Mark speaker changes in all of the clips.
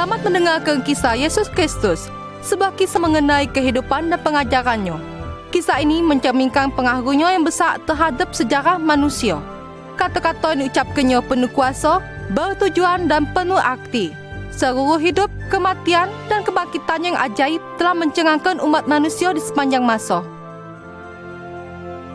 Speaker 1: Selamat mendengarkan kisah Yesus Kristus, sebuah kisah mengenai kehidupan dan pengajarannya. Kisah ini mencerminkan pengaruhnya yang besar terhadap sejarah manusia. Kata-kata yang diucapkannya penuh kuasa, bertujuan dan penuh arti. Seluruh hidup, kematian dan kebangkitan yang ajaib telah mencengangkan umat manusia di sepanjang masa.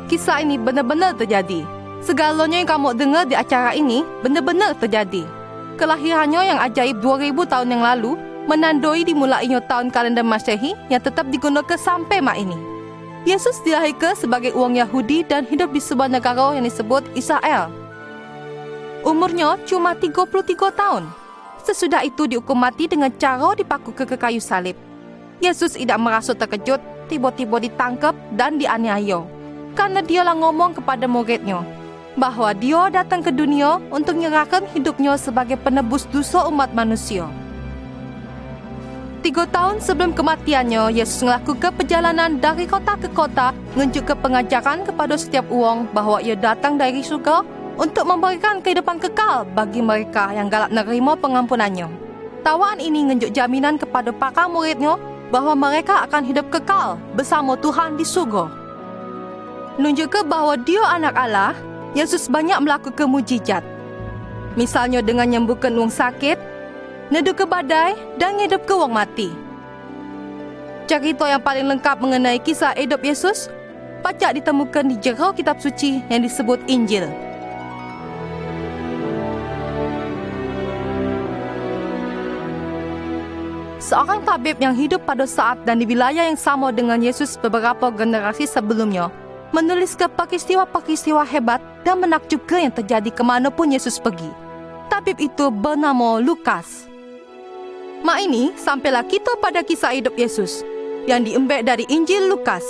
Speaker 1: Kisah ini benar-benar terjadi. Segalanya yang kamu dengar di acara ini benar-benar terjadi. Kelahirannya yang ajaib 2000 tahun yang lalu menandai dimulainya tahun kalender Masehi yang tetap digunakan sampai mak ini. Yesus dilahirkan sebagai orang Yahudi dan hidup di sebuah negara yang disebut Israel. Umurnya cuma 33 tahun. Sesudah itu dihukum mati dengan cara dipaku ke kayu salib. Yesus tidak merasa terkejut, tiba-tiba ditangkap dan dianiaya. Karena dialah ngomong kepada muridnya bahawa dia datang ke dunia untuk menyerahkan hidupnya sebagai penebus dosa umat manusia. 3 tahun sebelum kematiannya, Yesus melakukan perjalanan dari kota ke kota menunjukkan pengajaran kepada setiap orang bahawa ia datang dari surga untuk memberikan kehidupan kekal bagi mereka yang galak menerima pengampunannya. Tawaran ini menunjuk jaminan kepada para muridnya bahawa mereka akan hidup kekal bersama Tuhan di surga. Menunjukkan bahawa dia anak Allah, Yesus banyak melakukan mujizat. Misalnya dengan menyembuhkan orang sakit, nedu ke badai dan hidup ke orang mati. Cerita yang paling lengkap mengenai kisah hidup Yesus pacak ditemukan di jera kitab suci yang disebut Injil. Seorang tabib yang hidup pada saat dan di wilayah yang sama dengan Yesus beberapa generasi sebelumnya menuliskan peristiwa-peristiwa hebat dan menakjubkan yang terjadi kemanapun Yesus pergi. Tabib itu bernama Lukas. Mak ini sampailah kita pada kisah hidup Yesus yang diambil dari Injil Lukas.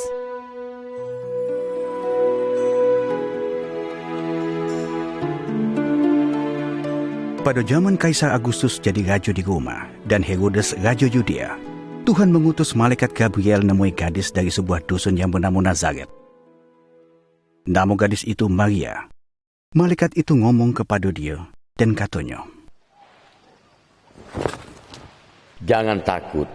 Speaker 2: Pada zaman Kaisar Agustus jadi raja di Roma dan Herodes raja Yudea, Tuhan mengutus malaikat Gabriel nemui gadis dari sebuah dusun yang bernama Nazaret. Nama gadis itu Maria. Malaikat itu ngomong kepada dia dan katanya,
Speaker 3: "Jangan takut,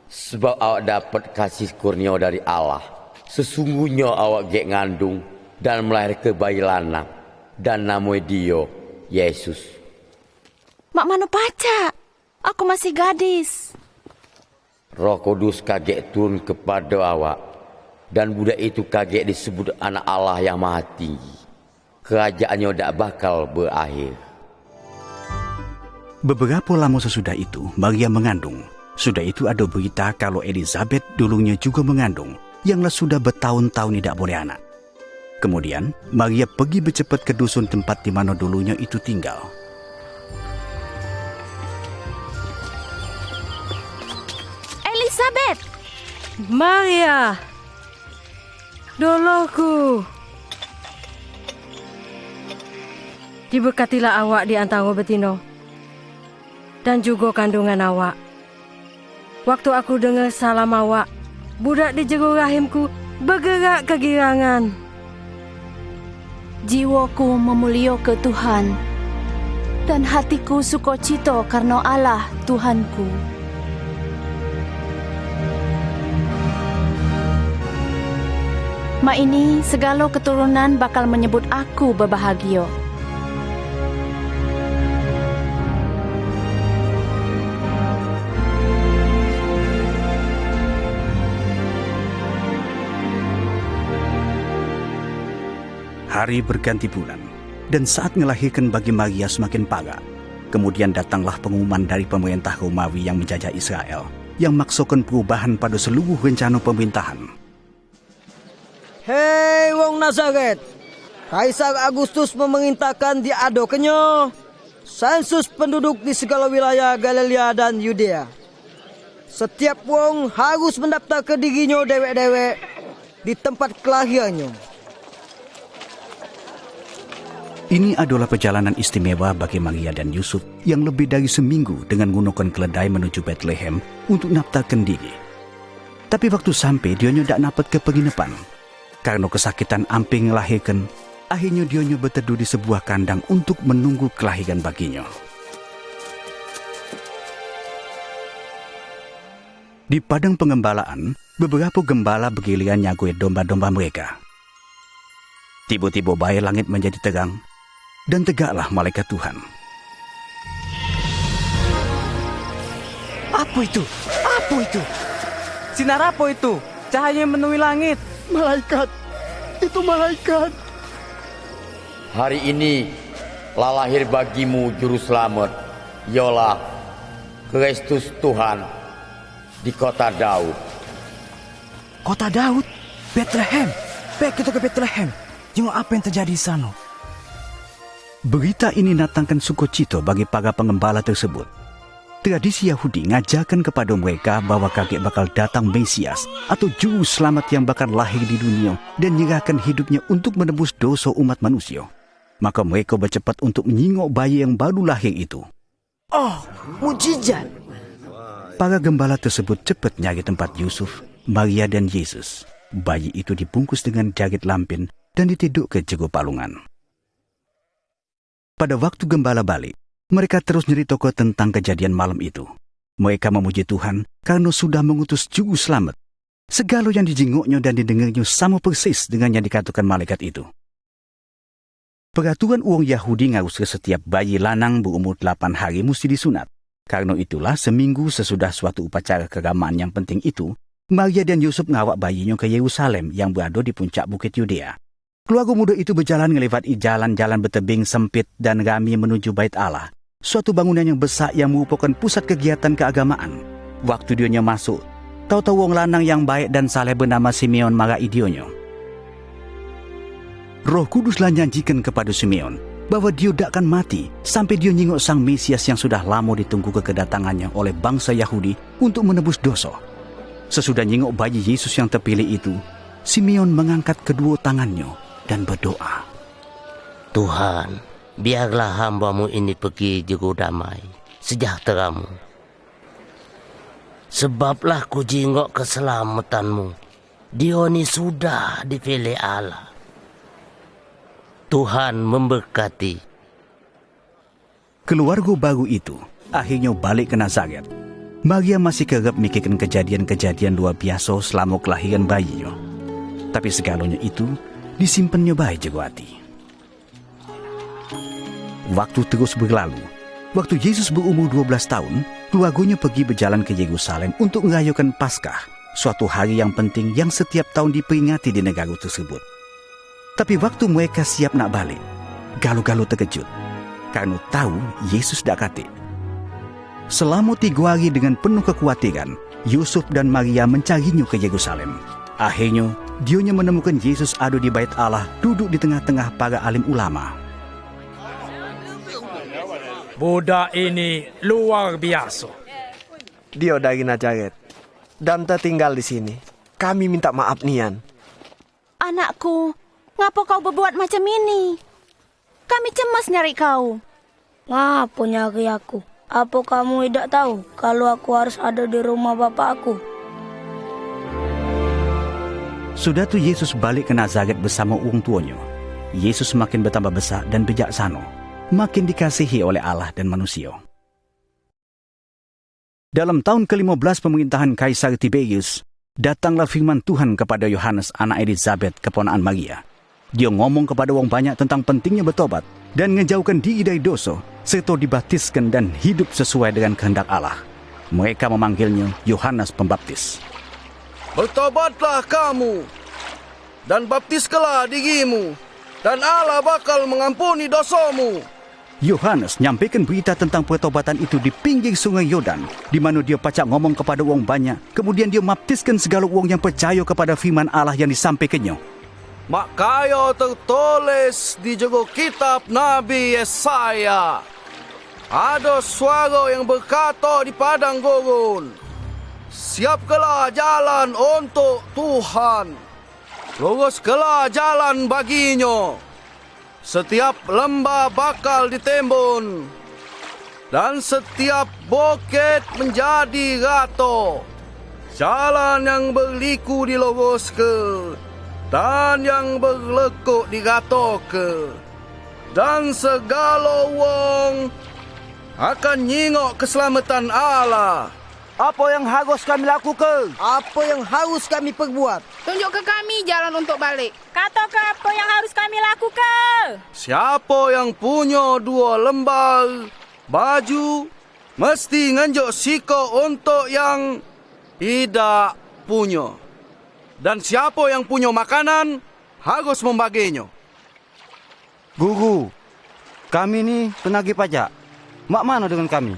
Speaker 3: sebab awak dapat kasih kurnia dari Allah. Sesungguhnya awak gek ngandung dan melahirkan bayi lanang, dan namanya dia Yesus."
Speaker 4: Mak mana baca? Aku masih gadis.
Speaker 3: Roh Kudus kaget turun kepada awak, dan budak itu kaget disebut anak Allah yang maha tinggi. Kerajaannya tak bakal berakhir.
Speaker 2: Beberapa lama sesudah itu, Maria mengandung. Sudah itu ada berita kalau Elizabeth dulunya juga mengandung, yang sudah bertahun-tahun tidak boleh anak. Kemudian, Maria pergi bercepat ke dusun tempat di mana dulunya itu tinggal.
Speaker 4: Elizabeth!
Speaker 1: Maria, dolongku. Diberkatilah awak di antara betina dan juga kandungan awak. Waktu aku dengar salam awak, budak di jero rahimku bergerak kegirangan.
Speaker 4: Jiwaku memuliakan Tuhan, dan hatiku sukacita karena Allah Tuhanku. Mak ini segala keturunan bakal menyebut aku berbahagia.
Speaker 2: Hari berganti bulan, dan saat melahirkan bagi Maria semakin parah. Kemudian datanglah pengumuman dari pemerintah Romawi yang menjajah Israel, yang maksudkan perubahan pada seluruh rencana pemerintahan.
Speaker 5: Hei wong Nazaret, Kaisar Agustus memerintahkan diadakannya sensus penduduk di segala wilayah Galilea dan Yudea. Setiap wong harus mendaftar ke dirinya dewek-dewek di tempat kelahirannya.
Speaker 2: Ini adalah perjalanan istimewa bagi Maria dan Yusuf yang lebih dari seminggu dengan menggunakan keledai menuju Bethlehem untuk mendaftarkan diri. Tapi waktu sampai, dia tidak dapat ke penginapan. Karena kesakitan hampir melahirkan, akhirnya dia berteduh di sebuah kandang untuk menunggu kelahiran baginya. Di padang pengembalaan, beberapa gembala bergiliran nyagui domba-domba mereka. Tiba-tiba bayi langit menjadi terang, dan tegaklah malaikat Tuhan.
Speaker 6: Apa itu? Apa itu? Sinar apa itu? Cahaya yang memenuhi langit.
Speaker 5: Malaikat, itu malaikat.
Speaker 3: Hari ini lah lahir bagimu juru selamat, ialah Kristus Tuhan di kota Daud.
Speaker 6: Kota Daud? Bethlehem. Baik, kita ke Bethlehem. Jenguk apa yang terjadi di sana.
Speaker 2: Berita ini datangkan sukacita bagi para pengembala tersebut. Tradisi Yahudi ngajarkan kepada mereka bahwa kakek bakal datang Mesias atau juru selamat yang bakal lahir di dunia dan menyerahkan hidupnya untuk menebus dosa umat manusia. Maka mereka bercepat untuk menyingok bayi yang baru lahir itu.
Speaker 6: Oh, mujizat.
Speaker 2: Para gembala tersebut cepat nyari tempat Yusuf, Maria dan Yesus. Bayi itu dibungkus dengan jarit lampin dan ditiduk ke jero palungan. Pada waktu gembala balik, mereka terus nyeritakan tentang kejadian malam itu. Mereka memuji Tuhan karena sudah mengutus juru selamat. Segala yang dijenguknya dan didengarnya sama persis dengan yang dikatakan malaikat itu. Peraturan orang Yahudi ngaruh setiap bayi lanang berumur 8 hari mesti disunat. Karena itulah seminggu sesudah suatu upacara keagamaan yang penting itu, Maria dan Yusuf ngawak bayinya ke Yerusalem yang berada di puncak bukit Yudea. Keluarga muda itu berjalan melewati jalan-jalan bertebing sempit dan ramai menuju Bait Allah, suatu bangunan yang besar yang merupakan pusat kegiatan keagamaan. Waktu dionya masuk, tahu-tahu orang lanang yang baik dan saleh bernama Simeon marahi dionya. Roh Kuduslah nyanyikan kepada Simeon bahwa dia tak akan mati sampai dia nyingok sang Mesias yang sudah lama ditunggu kedatangannya oleh bangsa Yahudi untuk menebus dosa. Sesudah nyingok bayi Yesus yang terpilih itu, Simeon mengangkat kedua tangannya dan berdoa.
Speaker 7: Tuhan, biarlah hamba-Mu ini pergi juru damai, sejahtera-Mu. Sebablah ku jingok keselamatan-Mu. Dia ni sudah dipilih Allah. Tuhan memberkati.
Speaker 2: Keluarga baru itu akhirnya balik ke Nazaret. Maria masih kerap mikirkan kejadian-kejadian luar biasa selama kelahiran bayinya. Tapi segalanya itu disimpannya baik jero hati. Waktu terus berlalu. Waktu Yesus berumur 12 tahun, keluarganya pergi berjalan ke Yerusalem untuk merayakan Paskah, suatu hari yang penting yang setiap tahun diperingati di negara tersebut. Tapi waktu mereka siap nak balik, galuh-galuh terkejut karena tahu Yesus dak katik. Selama 3 hari dengan penuh kekhawatiran, Yusuf dan Maria mencarinya ke Yerusalem. Akhirnya, dionya menemukan Yesus ada di Bait Allah, duduk di tengah-tengah para alim ulama.
Speaker 8: Budak ini luar biasa.
Speaker 6: Dia dari Nazaret dan tertinggal di sini. Kami minta maaf nian.
Speaker 4: Anakku, ngapa kau berbuat macam ini? Kami cemas nyari kau.
Speaker 9: Ngapa nyari aku? Apa kamu tidak tahu kalau aku harus ada di rumah bapak aku?
Speaker 2: Sudah tu Yesus balik ke Nazaret bersama orang tuanya. Yesus makin bertambah besar dan bijaksana, makin dikasihi oleh Allah dan manusia. Dalam tahun ke-15 pemerintahan Kaisar Tiberius, datanglah firman Tuhan kepada Yohanes anak Elizabeth keponakan Maria. Dia ngomong kepada orang banyak tentang pentingnya bertobat dan ngejauhkan diri dari dosa, serta dibaptiskan dan hidup sesuai dengan kehendak Allah. Mereka memanggilnya Yohanes Pembaptis.
Speaker 10: Bertobatlah kamu dan baptiskanlah dirimu, dan Allah bakal mengampuni dosamu.
Speaker 2: Yohanes nyampaikan berita tentang pertobatan itu di pinggir sungai Yordan, di mana dia pacak ngomong kepada orang banyak. Kemudian dia baptiskan segala orang yang percaya kepada firman Allah yang disampaikannya.
Speaker 10: Makanya tertulis di jero kitab Nabi Yesaya, ada suara yang berkata di padang gurun, siapkanlah jalan untuk Tuhan, luruskanlah jalan baginya. Setiap lembah bakal ditembun, dan setiap bukit menjadi rata. Jalan yang berliku diluruskan, dan yang berlekuk diratakan. Dan segala wong akan nyingok keselamatan Allah.
Speaker 5: Apa yang harus kami lakukan? Apa yang harus kami perbuat?
Speaker 11: Tunjuk ke kami jalan untuk balik.
Speaker 4: Katakan apa yang harus kami lakukan.
Speaker 10: Siapa yang punya 2 lembar baju, mesti nganjuk siko untuk yang tidak punya. Dan siapa yang punya makanan, harus membaginya.
Speaker 6: Guru, kami ni penagih pajak. Mak mana dengan kami?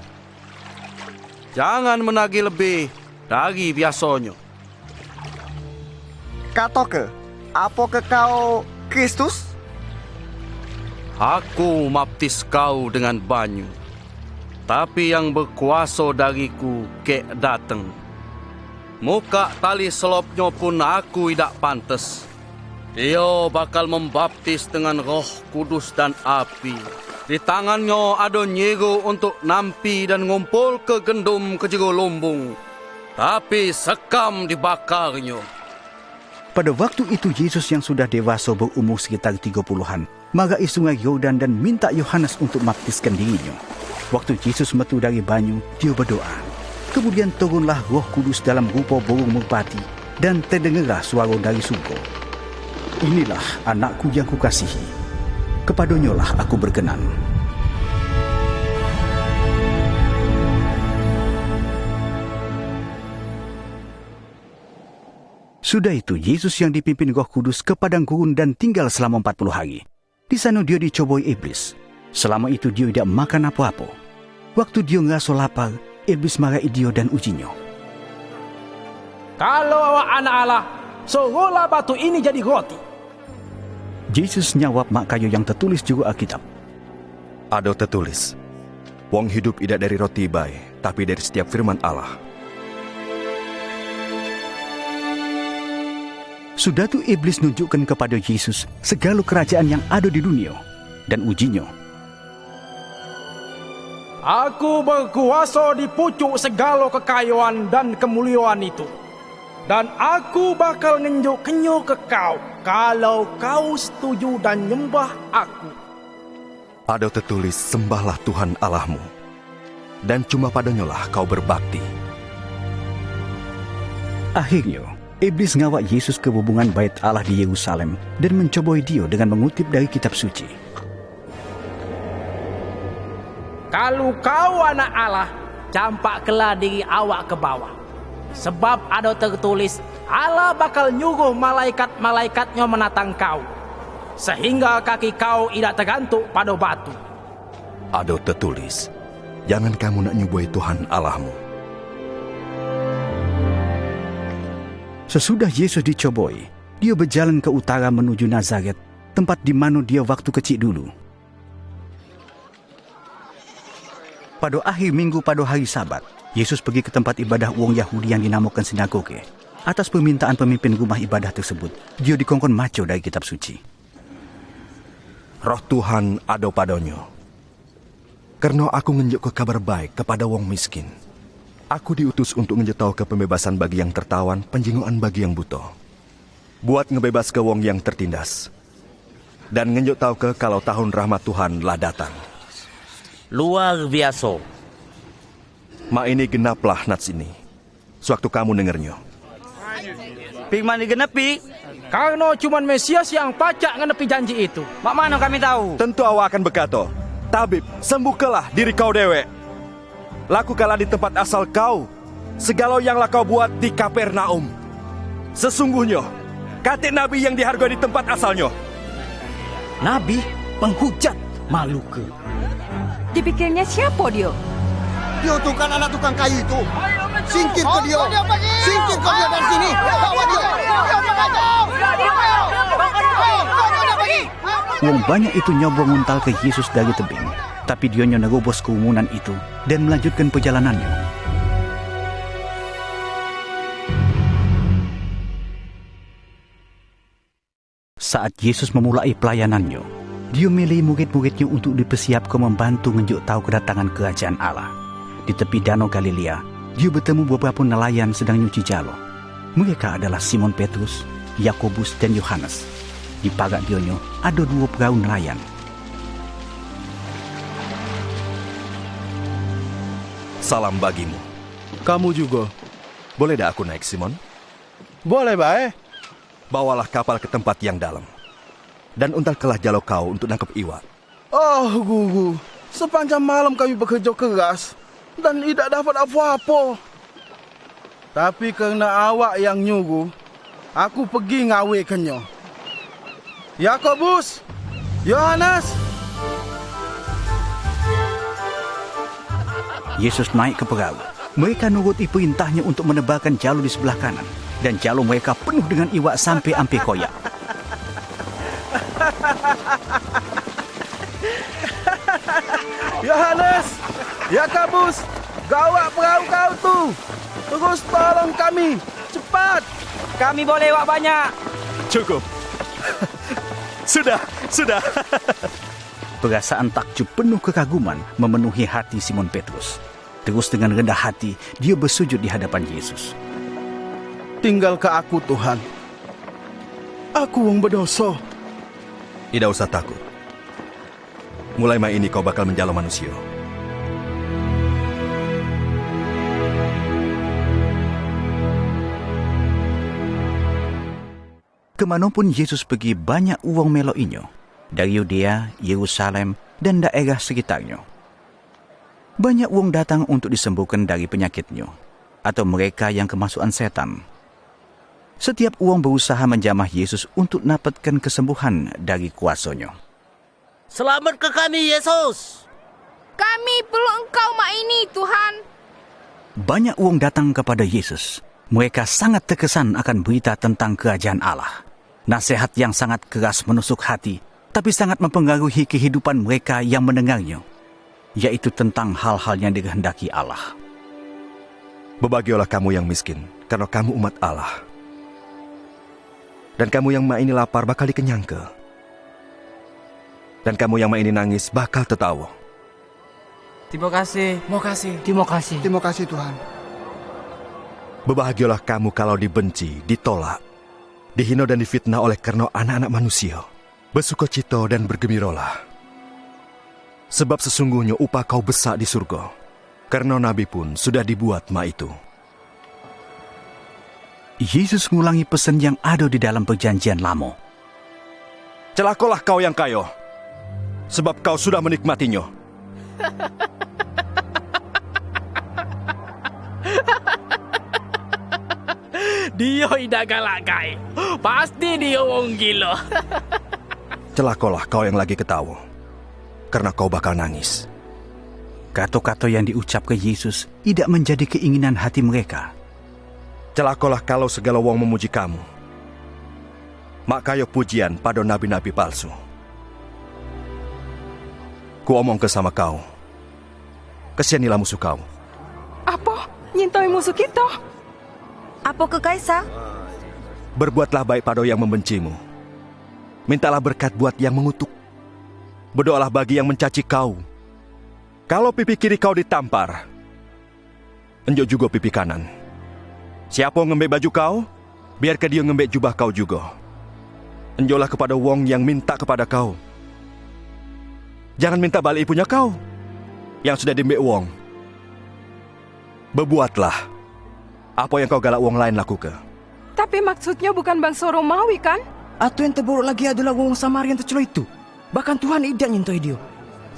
Speaker 10: Jangan menagih lebih dari biasanya.
Speaker 6: Katoke, apakah kau Kristus?
Speaker 10: Aku baptis kau dengan banyu. Tapi yang berkuasa dariku kek datang. Muka tali selopnya pun aku tidak pantas. Dia bakal membaptis dengan Roh Kudus dan api. Di tangannya ada nyego untuk nampi dan ngumpul ke gendum ke jero lumbung. Tapi sekam dibakarnya.
Speaker 2: Pada waktu itu Yesus yang sudah dewasa berumur sekitar 30-an magai sungai Yordan dan minta Yohanes untuk baptiskan dirinya. Waktu Yesus metu dari banyu, dia berdoa. Kemudian turunlah Roh Kudus dalam rupa burung merpati dan terdengarlah suara dari surga. Inilah anakku yang kukasihi. Kepadanya lah aku berkenan. Sudah itu Yesus yang dipimpin Roh Kudus ke padang gurun dan tinggal selama 40 hari. Di sana dia dicobai iblis. Selama itu dia tidak makan apa-apa. Waktu dia ngerasa lapar, iblis marahi dia dan ujinya.
Speaker 8: Kalau awak anak Allah, suruhlah batu ini jadi roti.
Speaker 2: Yesus nyawab mak kayu yang tertulis juga Alkitab.
Speaker 12: Ada tertulis, wong hidup tidak dari roti bae, tapi dari setiap firman Allah.
Speaker 2: Sudah tu iblis nunjukkan kepada Yesus segala kerajaan yang ada di dunia dan ujinya.
Speaker 8: Aku berkuasa di pucuk segala kekayaan dan kemuliaan itu. Dan aku bakal nunjukkannya ke kau kalau kau setuju dan nyembah aku.
Speaker 12: Ada tertulis, sembahlah Tuhan Allahmu, dan cuma padanya lah kau berbakti.
Speaker 2: Akhirnya, iblis ngawak Yesus ke hubungan bait Allah di Yerusalem dan mencobai dia dengan mengutip dari kitab suci.
Speaker 8: Kalau kau anak Allah, campaklah diri awak ke bawah. Sebab ada tertulis, Allah bakal nyuruh malaikat-malaikatnya menatang kau, sehingga kaki kau tidak tergantung pada batu.
Speaker 12: Ada tertulis, jangan kamu nak nyubai Tuhan Allahmu.
Speaker 2: Sesudah Yesus dicobai, dia berjalan ke utara menuju Nazaret, tempat di mana dia waktu kecil dulu. Pada akhir minggu pada hari Sabat, Yesus pergi ke tempat ibadah orang Yahudi yang dinamakan sinagoge. Atas permintaan pemimpin rumah ibadah tersebut, dia dikongkon maco dari kitab suci.
Speaker 12: Roh Tuhan ada padanya. Karena aku ngenjuk ke kabar baik kepada wong miskin. Aku diutus untuk ngenjuk tahu ke pembebasan bagi yang tertawan, penjinguan bagi yang buta. Buat ngebebas ke wong yang tertindas. Dan ngenjuk tahu ke kalau tahun rahmat Tuhan lah datang.
Speaker 7: Luar biasa.
Speaker 12: Ma ini genaplah nats ini. Sewaktu kamu dengarnya.
Speaker 6: Firman digenepi.
Speaker 8: Karena cuman Mesias yang pacak ngenepi janji itu.
Speaker 6: Mak mana kami tahu?
Speaker 12: Tentu awak akan berkata, Tabib, sembuhkanlah diri kau dewek. Lakukanlah di tempat asal kau segala yang kau buat di Kapernaum. Sesungguhnya, kata Nabi yang dihargai di tempat asalnya.
Speaker 6: Nabi, penghujat, malu ke?
Speaker 1: Dipikirnya siapa dia?
Speaker 5: Dia tu kan anak tukang kayu itu. Singkir ke dia. Singkir ke dia dari sini. Bawa dia.
Speaker 2: Wong banyak itu nyoba nguntal ke Yesus dari tebing, tapi dia nerobos kerumunan itu dan melanjutkan perjalanannya. Saat Yesus memulai pelayanannya, dia milih murid-muridnya untuk dipersiapkan membantu menunjuk tahu kedatangan kerajaan Allah. Di tepi danau Galilea, dia bertemu beberapa nelayan sedang nyuci jalo. Mereka adalah Simon Petrus, Yakobus, dan Yohanes. Di pagar dionyo ada 2 perahu nelayan.
Speaker 12: Salam bagimu. Kamu juga. Boleh dah aku naik, Simon?
Speaker 13: Boleh, bae.
Speaker 12: Bawalah kapal ke tempat yang dalam. Dan untalkanlah jalo kau untuk nangkap iwak.
Speaker 13: Oh, Gugu. Sepanjang malam kami bekerja keras dan tidak dapat apa-apa. Tapi kerana awak yang nyuruh, aku pergi ngawekannya. Yakobus, Yohanes.
Speaker 2: Yesus naik ke perahu. Mereka nuruti perintahnya untuk menebarkan jalur di sebelah kanan. Dan jalur mereka penuh dengan iwak sampai ampe koyak.
Speaker 13: Yohanes, Yakobus, gawat perahu kau tu. Terus tolong kami, cepat.
Speaker 8: Kami boleh lewat banyak.
Speaker 12: Cukup. Sudah.
Speaker 2: Perasaan takjub penuh kekaguman memenuhi hati Simon Petrus. Terus dengan rendah hati, dia bersujud di hadapan Yesus.
Speaker 13: Tinggal ke aku, Tuhan. Aku yang berdosa.
Speaker 12: Tidak usah takut. Mulai mai ini kau bakal menjadi manusia.
Speaker 2: Kemanapun Yesus pergi, banyak uang melo inyo. Dari Yudea, Yerusalem, dan daerah sekitarnya. Banyak uang datang untuk disembuhkan dari penyakitnya, atau mereka yang kemasukan setan. Setiap uang berusaha menjamah Yesus untuk dapatkan kesembuhan dari kuasanya.
Speaker 7: Selamatkan kami, Yesus.
Speaker 11: Kami perlu Engkau mak ini, Tuhan.
Speaker 2: Banyak uang datang kepada Yesus. Mereka sangat terkesan akan berita tentang kerajaan Allah. Nasihat yang sangat keras menusuk hati, tapi sangat mempengaruhi kehidupan mereka yang mendengarnya, yaitu tentang hal-hal yang dikehendaki Allah.
Speaker 12: Berbahagialah kamu yang miskin, karena kamu umat Allah. Dan kamu yang mak ini lapar bakal dikenyangke. Dan kamu yang mak ini nangis bakal tertawa.
Speaker 8: Terima kasih.
Speaker 13: Terima kasih, Tuhan.
Speaker 12: Berbahagialah kamu kalau dibenci, ditolak, dihina dan difitnah oleh karena anak-anak manusia. Bersukacita dan bergembiralah. Sebab sesungguhnya upah kau besar di surga. Karena nabi pun sudah dibuat mak itu.
Speaker 2: Yesus mengulangi pesan yang ada di dalam perjanjian lama.
Speaker 12: Celakalah kau yang kaya, sebab kau sudah menikmatinya.
Speaker 8: Dia tidak galak kai. Pasti dia orang gila.
Speaker 12: Celakalah kau yang lagi ketawa, karena kau bakal nangis.
Speaker 2: Kata-kata yang diucap ke Yesus tidak menjadi keinginan hati mereka.
Speaker 12: Celakalah kalau segala wong memuji kamu. Mak kayo pujian pada nabi-nabi palsu. Ku omong ke sama kau. Kesianilah musuh kau.
Speaker 14: Apa? Nyintai musuh kita?
Speaker 4: Apa ke Kaisar?
Speaker 12: Berbuatlah baik pada yang membencimu. Mintalah berkat buat yang mengutuk. Berdoalah bagi yang mencaci kau. Kalau pipi kiri kau ditampar, enjok juga pipi kanan. Siapa ngembek baju kau, biar ke dia ngembek jubah kau juga. Enjoklah kepada wong yang minta kepada kau. Jangan minta balik punya kau, yang sudah dimbek wong. Berbuatlah apa yang kau galak wong lain lakukan.
Speaker 14: Tapi maksudnya bukan bangsa Romawi kan?
Speaker 6: Atau yang terburuk lagi adalah wong Samaria yang tercela itu. Bahkan Tuhan tidak nyintai dia.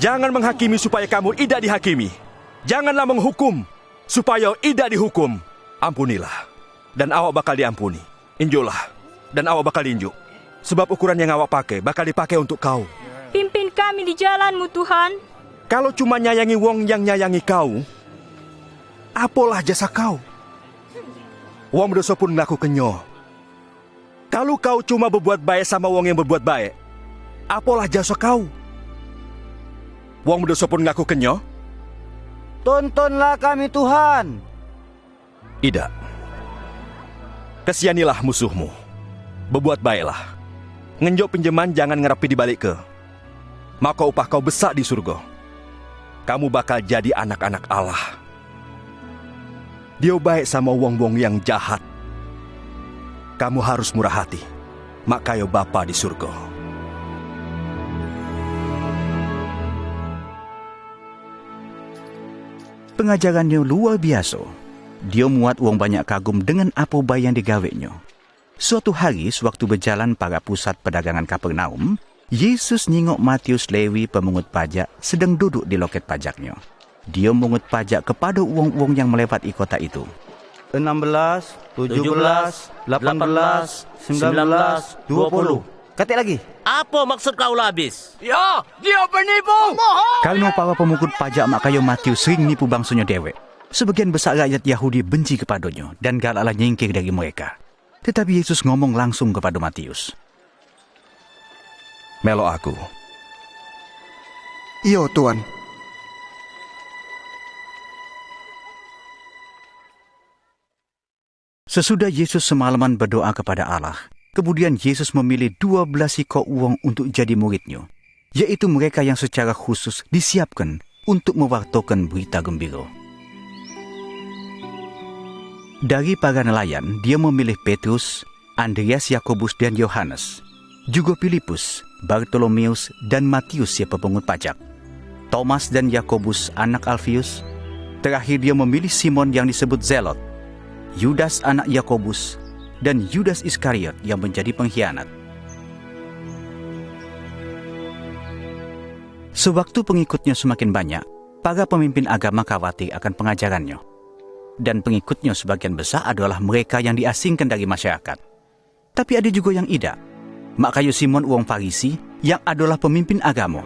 Speaker 12: Jangan menghakimi supaya kamu tidak dihakimi. Janganlah menghukum supaya tidak dihukum. Ampunilah, dan awak bakal diampuni. Injulah, dan awak bakal diinjuk. Sebab ukuran yang awak pakai bakal dipakai untuk kau.
Speaker 9: Pimpin kami di jalan-Mu, Tuhan.
Speaker 12: Kalau cuma nyayangi wong yang nyayangi kau, apalah jasa kau? Wong berdosa pun ngelakukannya. Kalau kau cuma berbuat baik sama wong yang berbuat baik, apalah jasa kau? Wong berdosa pun ngelakukannya.
Speaker 5: Tontonlah kami, Tuhan.
Speaker 12: Tidak. Kesianilah musuhmu. Berbuat baiklah. Ngenjok pinjaman jangan ngerapi dibalik ke. Maka upah kau besar di surga. Kamu bakal jadi anak-anak Allah. Dia baik sama wong-wong yang jahat. Kamu harus murah hati. Mak kayo Bapa di surga.
Speaker 2: Pengajarannya luar biasa. Dia muat uang banyak kagum dengan apa bayi yang digawenya. Suatu hari, sewaktu berjalan pada pusat perdagangan Kapernaum, Yesus nyingok Matius Lewi pemungut pajak sedang duduk di loket pajaknya. Dia mengut pajak kepada uang-uang yang melewati kota itu.
Speaker 15: 16, 17, 18, 19, 20. Katik lagi.
Speaker 7: Apa maksud kau labis?
Speaker 8: Ya, dia penipu.
Speaker 2: Karena para pemungut pajak mak kayu Matius sering nipu bangsanya dewek. Sebagian besar rakyat Yahudi benci kepadanya dan galaklah nyingkir dari mereka. Tetapi Yesus ngomong langsung kepada Matius.
Speaker 12: Melo aku.
Speaker 16: Iya, Tuan.
Speaker 2: Sesudah Yesus semalaman berdoa kepada Allah, kemudian Yesus memilih 12 ekor uang untuk jadi muridnya, yaitu mereka yang secara khusus disiapkan untuk mewartakan berita gembira. Dari para nelayan, dia memilih Petrus, Andreas, Yakobus, dan Yohanes, juga Filipus, Bartolomeus, dan Matius yang pemungut pajak, Thomas dan Yakobus anak Alfius. Terakhir dia memilih Simon yang disebut Zelot, Yudas anak Yakobus, dan Yudas Iskariot yang menjadi pengkhianat. Sewaktu pengikutnya semakin banyak, para pemimpin agama khawatir akan pengajarannya. Dan pengikutnya sebagian besar adalah mereka yang diasingkan dari masyarakat. Tapi ada juga yang tidak. Mak kayu Simon uang Farisi yang adalah pemimpin agama.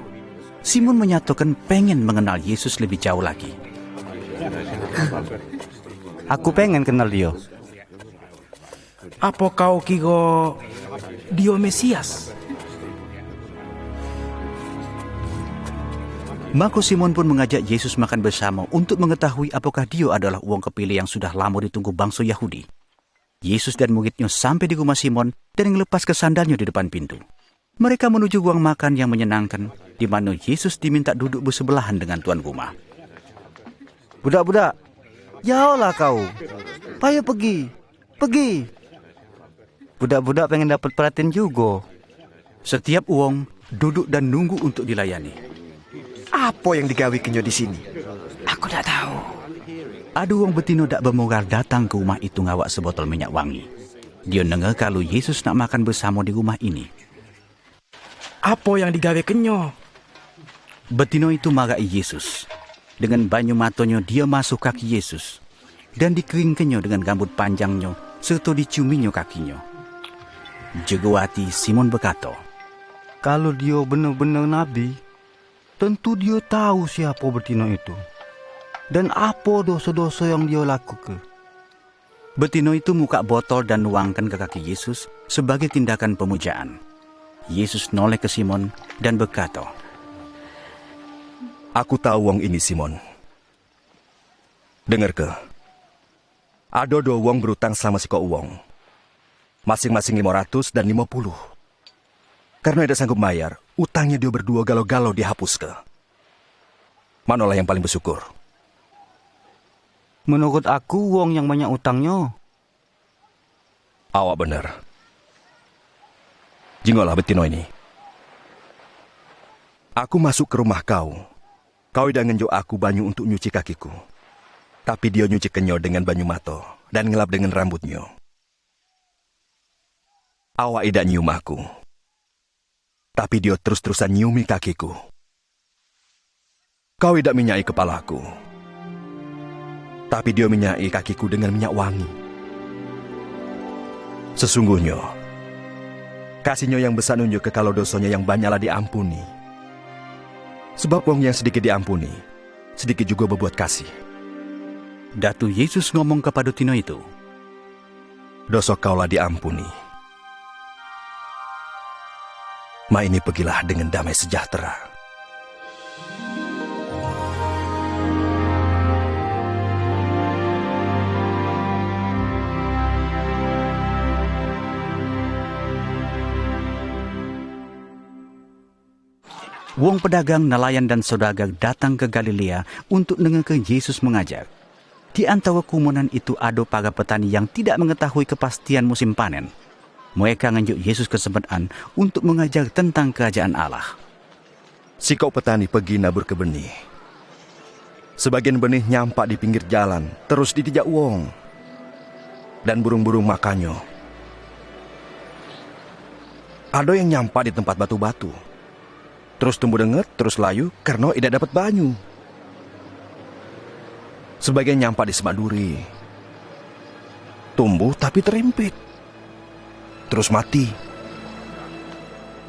Speaker 2: Simon menyatakan pengen mengenal Yesus lebih jauh lagi.
Speaker 15: Aku pengen kenal dia.
Speaker 8: Apa kau kira dia Mesias?
Speaker 2: Maka Simon pun mengajak Yesus makan bersama untuk mengetahui apakah dia adalah uang kepilih yang sudah lama ditunggu bangsa Yahudi. Yesus dan muridnya sampai di rumah Simon dan melepas sandalnya di depan pintu. Mereka menuju ruang makan yang menyenangkan, di mana Yesus diminta duduk bersebelahan dengan tuan rumah.
Speaker 15: Budak-budak, jauhlah kau. Payo pergi. Budak-budak pengen dapat perhatian juga.
Speaker 2: Setiap uang duduk dan nunggu untuk dilayani.
Speaker 12: Apa yang digawi kenyo di sini?
Speaker 14: Aku tak tahu.
Speaker 2: Ada orang betina tak bermoral datang ke rumah itu ngawak sebotol minyak wangi. Dia dengar kalau Yesus nak makan bersama di rumah ini.
Speaker 8: Apa yang digawe kenyo?
Speaker 2: Betina itu marahi Yesus. Dengan banyu matanya dia masuk kaki Yesus dan dikeringkannya dengan rambut panjangnya serta diciuminya kakinya. Jaga hati Simon berkata,
Speaker 15: Kalau dia benar-benar nabi, tentu dia tahu siapa betina itu dan apa dosa-dosa yang dia lakukan.
Speaker 2: Betina itu muka botol dan nuangkan ke kaki Yesus sebagai tindakan pemujaan. Yesus noleh ke Simon dan berkata,
Speaker 12: Aku tahu wong ini, Simon. Dengar ke? Ada 2 wong berutang sama si kau wong. Masing-masing 500 dan 50. Karena tidak sanggup bayar, utangnya dia berdua galau-galau dihapus ke. Manalah yang paling bersyukur?
Speaker 15: Menurut aku, wong yang banyak utangnya.
Speaker 12: Awak benar. Jinggolah betino ini. Aku masuk ke rumah kau. Kau dah ngenjuk aku banyu untuk nyuci kakiku. Tapi dia nyuci kenyo dengan banyu mato dan ngelap dengan rambutnya. Awak tidak nyium aku. Tapi dia terus-terusan nyiumi kakiku. Kau tidak minyai kepalaku. Tapi dia minyai kakiku dengan minyak wangi. Sesungguhnya, kasihnya yang besar nunjuk ke kalau dosanya yang banyaklah diampuni. Sebab wong yang sedikit diampuni, sedikit juga berbuat kasih.
Speaker 2: Datu Yesus ngomong kepada Tino itu,
Speaker 12: Dosa kaulah diampuni. Ma ini pergilah dengan damai sejahtera.
Speaker 2: Wong pedagang, nelayan dan saudagar datang ke Galilea untuk dengarkan Yesus mengajar. Di antara kerumunan itu ada para petani yang tidak mengetahui kepastian musim panen. Mereka nganjuk Yesus kesempatan untuk mengajar tentang kerajaan Allah.
Speaker 12: Si kau petani pergi nabur ke benih. Sebagian benih nyampak di pinggir jalan, terus ditijak wong. Dan burung-burung makannya. Ada yang nyampak di tempat batu-batu. Terus tumbuh denget, terus layu karena tidak dapat banyu. Sebagian nyampak di semak duri. Tumbuh tapi terimpit. Terus mati.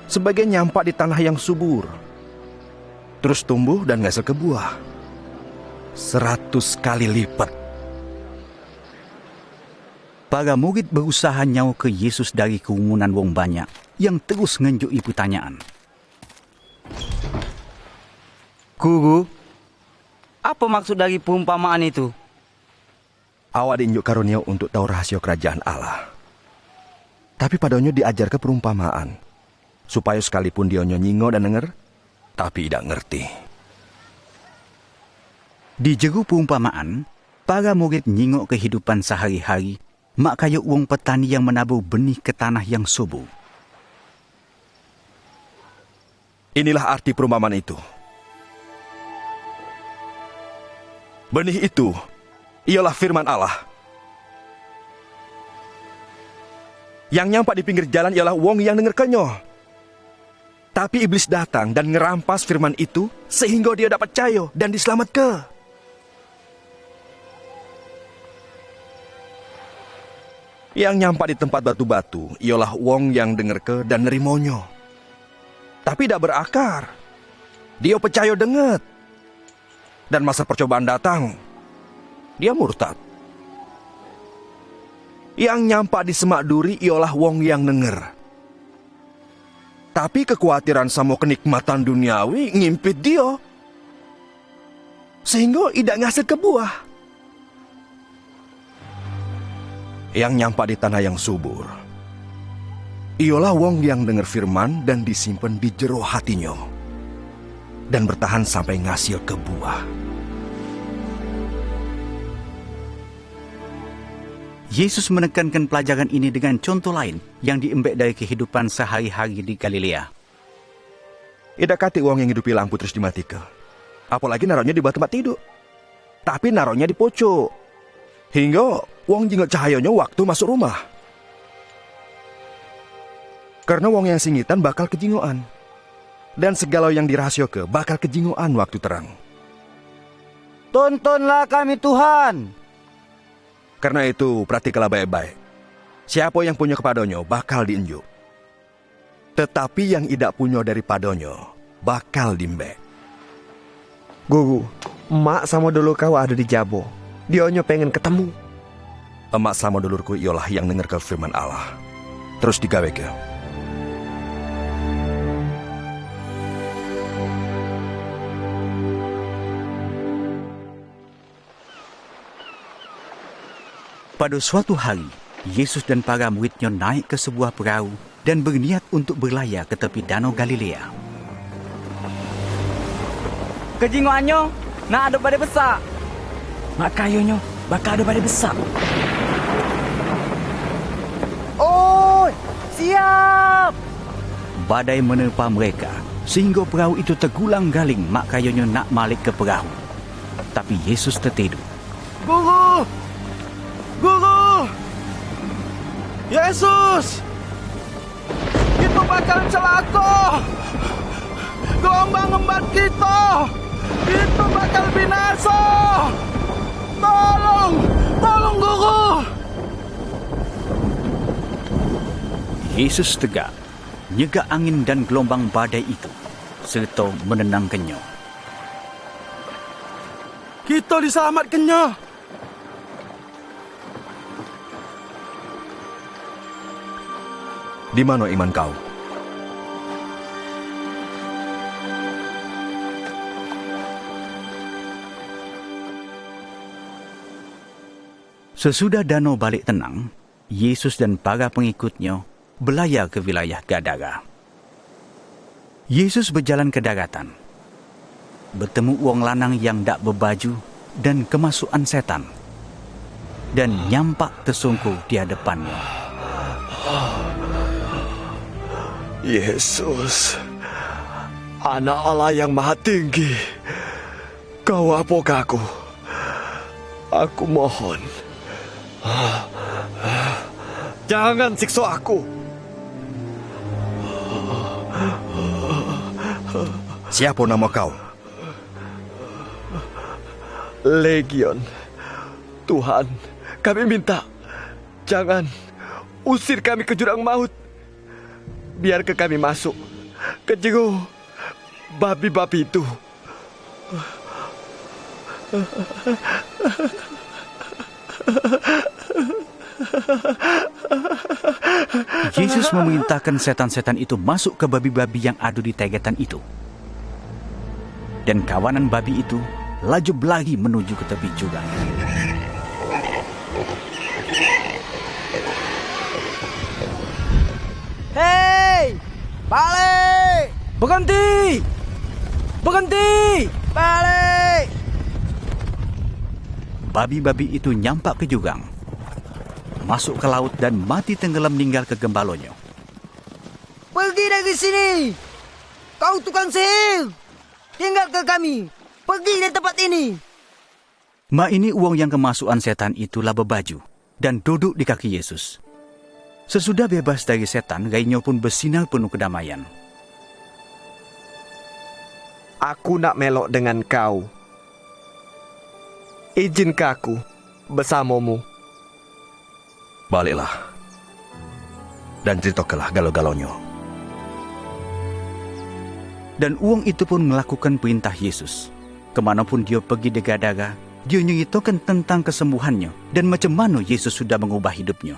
Speaker 12: Sebagian nyampak di tanah yang subur. Terus tumbuh dan ngasil ke buah. 100 kali lipat.
Speaker 2: Para murid berusaha nyawa ke Yesus dari kerumunan wong banyak yang terus ngenjui pertanyaan.
Speaker 15: Guru, apa maksud dari perumpamaan itu?
Speaker 12: Awak diinjuk karunia untuk tahu rahasia kerajaan Allah. Tapi padanya diajar ke perumpamaan, supaya sekalipun dia nyingo dan denger, tapi tidak ngerti.
Speaker 2: Di jero perumpamaan, para murid nyingok kehidupan sehari-hari, mak kayu wong petani yang menabur benih ke tanah yang subur.
Speaker 12: Inilah arti perumpamaan itu. Benih itu ialah firman Allah. Yang nyampak di pinggir jalan ialah wong yang dengarkannya. Tapi iblis datang dan ngerampas firman itu sehingga dia dapat percaya dan diselamatkan. Yang nyampak di tempat batu-batu ialah wong yang dengarkan dan nerimonyo. Tapi tidak berakar. Dia percaya denget. Dan masa percobaan datang, dia murtad. Yang nyampak di semak duri ialah wong yang denger. Tapi kekhawatiran sama kenikmatan duniawi ngimpit dia. Sehingga tidak ngasil ke buah. Yang nyampak di tanah yang subur ialah wong yang dengar firman dan disimpan di jero hatinya. Dan bertahan sampai ngasil ke buah.
Speaker 2: Yesus menekankan pelajaran ini dengan contoh lain yang diembek dari kehidupan sehari-hari di Galilea.
Speaker 12: Tidak kati wong yang hidupi lampu terus dimatikan. Apalagi naruhnya di bawah tempat tidur. Tapi naruhnya di pojok. Hingga wong jinggot cahayanya waktu masuk rumah. Karena wong yang singitan bakal kejingoan. Dan segala yang dirahasiakan bakal kejingoan waktu terang.
Speaker 15: Tontonlah kami Tuhan.
Speaker 12: Karena itu, perhatikanlah baik-baik. Siapa yang punya kepadanya bakal diinjuk. Tetapi yang tidak punya daripadanya bakal dimbek.
Speaker 16: Guru, emak sama dulu kau ada di Jabo. Dionyo pengen ketemu.
Speaker 12: Emak sama dulurku ialah yang dengar ke firman Allah. Terus digawe ke.
Speaker 2: Pada suatu hari, Yesus dan para muridnya naik ke sebuah perahu dan berniat untuk berlayar ke tepi danau Galilea.
Speaker 15: Kejingoannya nak ada pada besar. Mak kayunya bakal ada pada besar. Oh, siap!
Speaker 2: Badai menerpa mereka sehingga perahu itu tergulang galing mak kayunya nak balik ke perahu. Tapi Yesus tertidur.
Speaker 13: Guru! Guru! Yesus! Kita bakal celaka! Gelombang ngembat kita! Kita bakal binasa! Tolong! Tolong, Guru!
Speaker 2: Yesus tegak, nyegak angin dan gelombang badai itu, serta menenangkannya.
Speaker 13: Kita diselamatkannya!
Speaker 12: Di mana iman kau?
Speaker 2: Sesudah danau balik tenang, Yesus dan para pengikutnya berlayar ke wilayah Gadara. Yesus berjalan ke daratan, bertemu wong lanang yang tak berbaju dan kemasukan setan, dan nyampak tersungkur di hadapannya.
Speaker 16: Yesus, Anak Allah yang Maha Tinggi,
Speaker 12: Kau apokah aku? Aku mohon. Jangan siksa aku. Siapa nama kau? Legion. Tuhan, kami minta, jangan usir kami ke jurang maut. Biar kami masuk ke jero babi-babi itu.
Speaker 2: Yesus memerintahkan setan-setan itu masuk ke babi-babi yang ada di tegetan itu. Dan kawanan babi itu laju berlari menuju ke tepi jurang.
Speaker 5: Hei! Balik!
Speaker 8: Berhenti! Berhenti!
Speaker 5: Balik!
Speaker 2: Babi-babi itu nyampak ke jurang, masuk ke laut dan mati tenggelam meninggal ke gembalonyo.
Speaker 5: Pergi dari sini! Kau tukang sihir! Tinggalkan kami! Pergi dari tempat ini!
Speaker 2: Ma ini uang yang kemasukan setan itu laba baju dan duduk di kaki Yesus. Sesudah bebas dari setan, gainyo pun bersinar penuh kedamaian.
Speaker 16: Aku nak melok dengan kau. Izinkan aku bersamamu.
Speaker 12: Baliklah dan ceritakanlah galau-galaunya.
Speaker 2: Dan uang itu pun melakukan perintah Yesus. Kemanapun dia pergi degadaga, dia nyeritakan tentang kesembuhannya dan macam mana Yesus sudah mengubah hidupnya.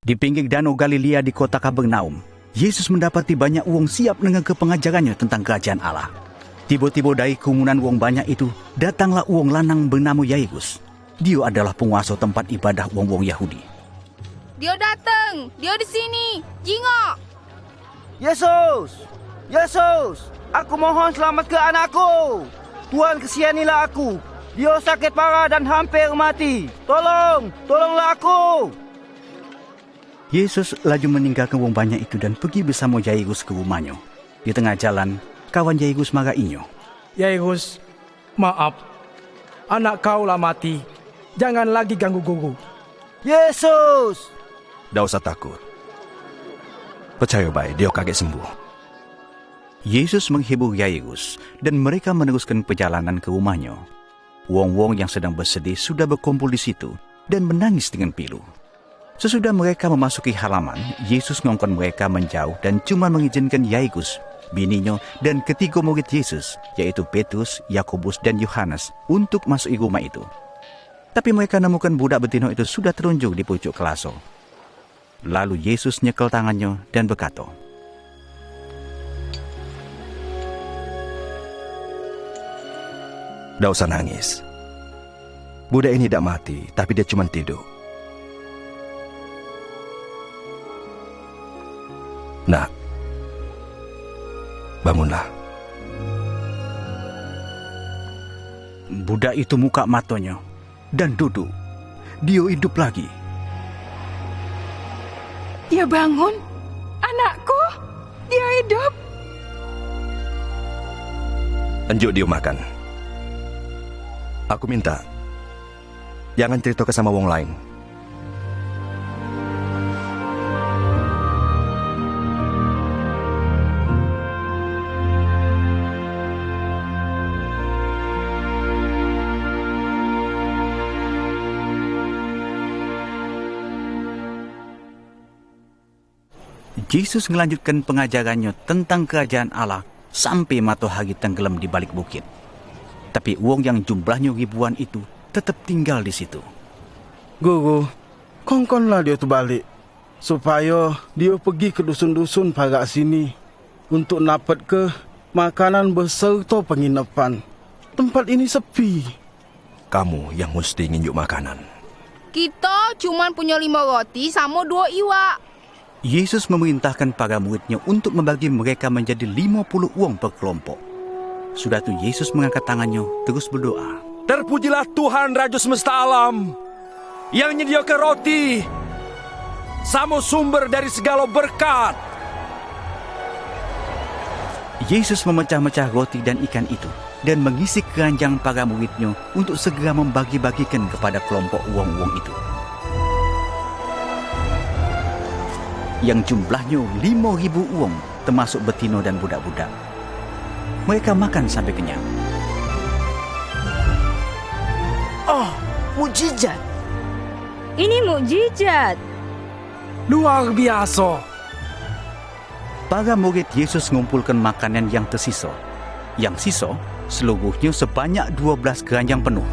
Speaker 2: Di pinggir danau Galilea di kota Kapernaum, Yesus mendapati banyak uang siap dengan pengajarannya tentang kerajaan Allah. Tiba-tiba dari kerumunan uang banyak itu, datanglah uang lanang bernama Yairus. Dia adalah penguasa tempat ibadah uang-uang Yahudi.
Speaker 11: Dia datang! Dia di sini! Jingok!
Speaker 5: Yesus! Yesus! Aku mohon selamatkan anakku! Tuhan kesihanilah aku! Dia sakit parah dan hampir mati! Tolong! Tolonglah aku!
Speaker 2: Yesus laju meninggalkan uang banyak itu dan pergi bersama Yairus ke rumahnya. Di tengah jalan, kawan Yairus marahinya.
Speaker 8: Yairus, maaf. Anak kau lah mati. Jangan lagi ganggu guru.
Speaker 5: Yesus!
Speaker 12: Tak usah takut. Percaya baik, dia kaget sembuh.
Speaker 2: Yesus menghibur Yairus dan mereka meneruskan perjalanan ke rumahnya. Wong-wong yang sedang bersedih sudah berkumpul di situ dan menangis dengan pilu. Sesudah mereka memasuki halaman, Yesus ngongkon mereka menjauh dan cuma mengizinkan Yairus, bininya, dan ketiga murid Yesus, yaitu Petrus, Yakobus, dan Yohanes, untuk masuk ke rumah itu. Tapi mereka nemukan budak betina itu sudah terunjuk di pucuk kelaso. Lalu Yesus nyekel tangannya dan berkata,
Speaker 12: Tak usah nangis. Budak ini tidak mati, tapi dia cuma tidur. Nak, bangunlah.
Speaker 2: Budak itu buka matanya dan duduk. Dia hidup lagi.
Speaker 14: Dia bangun? Anakku? Dia hidup?
Speaker 12: Lanjut dia makan. Aku minta, jangan cerita ke sama wong lain.
Speaker 2: Yesus melanjutkan pengajarannya tentang kerajaan Allah sampai matahari tenggelam di balik bukit. Tapi uang yang jumlahnya ribuan itu tetap tinggal di situ.
Speaker 13: Guru, kongkonlah dia tu balik. Supaya dia pergi ke dusun-dusun parak sini untuk dapat ke makanan beserta penginapan. Tempat ini sepi.
Speaker 12: Kamu yang mesti nginjuk makanan.
Speaker 11: Kita cuma punya 5 roti sama 2 iwak.
Speaker 2: Yesus memerintahkan para muridnya untuk membagi mereka menjadi 50 uang per kelompok. Sudah itu Yesus mengangkat tangannya terus berdoa.
Speaker 12: Terpujilah Tuhan Raja semesta alam yang menyediakan roti, samo sumber dari segala berkat.
Speaker 2: Yesus memecah-mecah roti dan ikan itu dan mengisi keranjang para muridnya untuk segera membagi-bagikan kepada kelompok uang-uang itu. Yang jumlahnya 5.000 uang, termasuk betina dan budak-budak. Mereka makan sampai kenyang.
Speaker 6: Oh, mukjizat.
Speaker 17: Ini mukjizat.
Speaker 6: Luar biasa.
Speaker 2: Para murid Yesus mengumpulkan makanan yang tersisa. Yang sisa, seluruhnya sebanyak 12 keranjang penuh.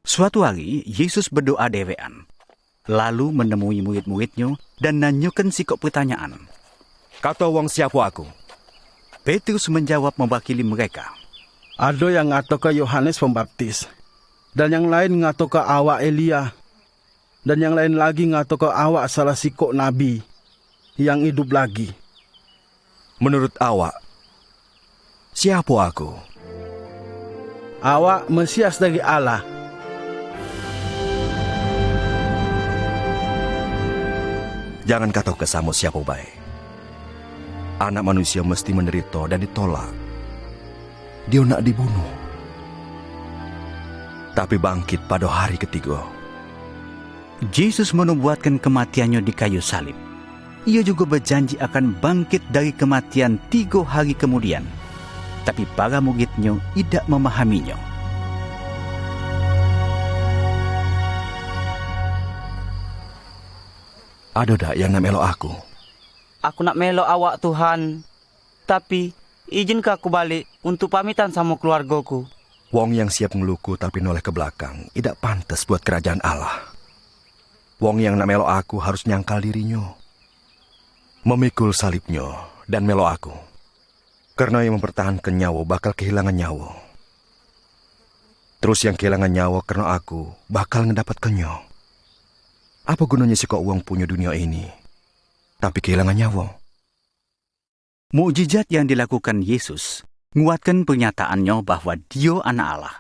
Speaker 2: Suatu hari, Yesus berdoa dewean. Lalu menemui murid-muridnya dan nanyakan sikap pertanyaan.
Speaker 12: Kata wong siapa aku?
Speaker 2: Petrus menjawab mewakili mereka.
Speaker 13: Ada yang ngato ke Yohanes Pembaptis, dan yang lain ngato ke awak Elia, dan yang lain lagi ngato ke awak salah sikok nabi yang hidup lagi.
Speaker 12: Menurut awak, siapa aku?
Speaker 13: Awak Mesias dari Allah.
Speaker 12: Jangan kata ke samo siapa baik. Anak manusia mesti menderita dan ditolak. Dia nak dibunuh, tapi bangkit pada hari ketiga.
Speaker 2: Yesus menubuatkan kematiannya di kayu salib. Ia juga berjanji akan bangkit dari kematian 3 hari kemudian. Tapi para muridnya tidak memahaminya.
Speaker 12: Ada dak yang nak melok aku?
Speaker 18: Aku nak melok awak Tuhan, tapi izinkah aku balik untuk pamitan sama keluargaku?
Speaker 12: Wong yang siap ngeluku tapi noleh ke belakang tidak pantas buat kerajaan Allah. Wong yang nak melok aku harus nyangkal dirinya, memikul salibnya dan melok aku. Karena yang mempertahankan nyawa bakal kehilangan nyawa. Terus yang kehilangan nyawa karena aku bakal ngedapatkannya. Apa gunanya sih kok uang punya dunia ini, tapi kehilangan nyawa?
Speaker 2: Mukjizat yang dilakukan Yesus menguatkan pernyataannya bahwa dia anak Allah.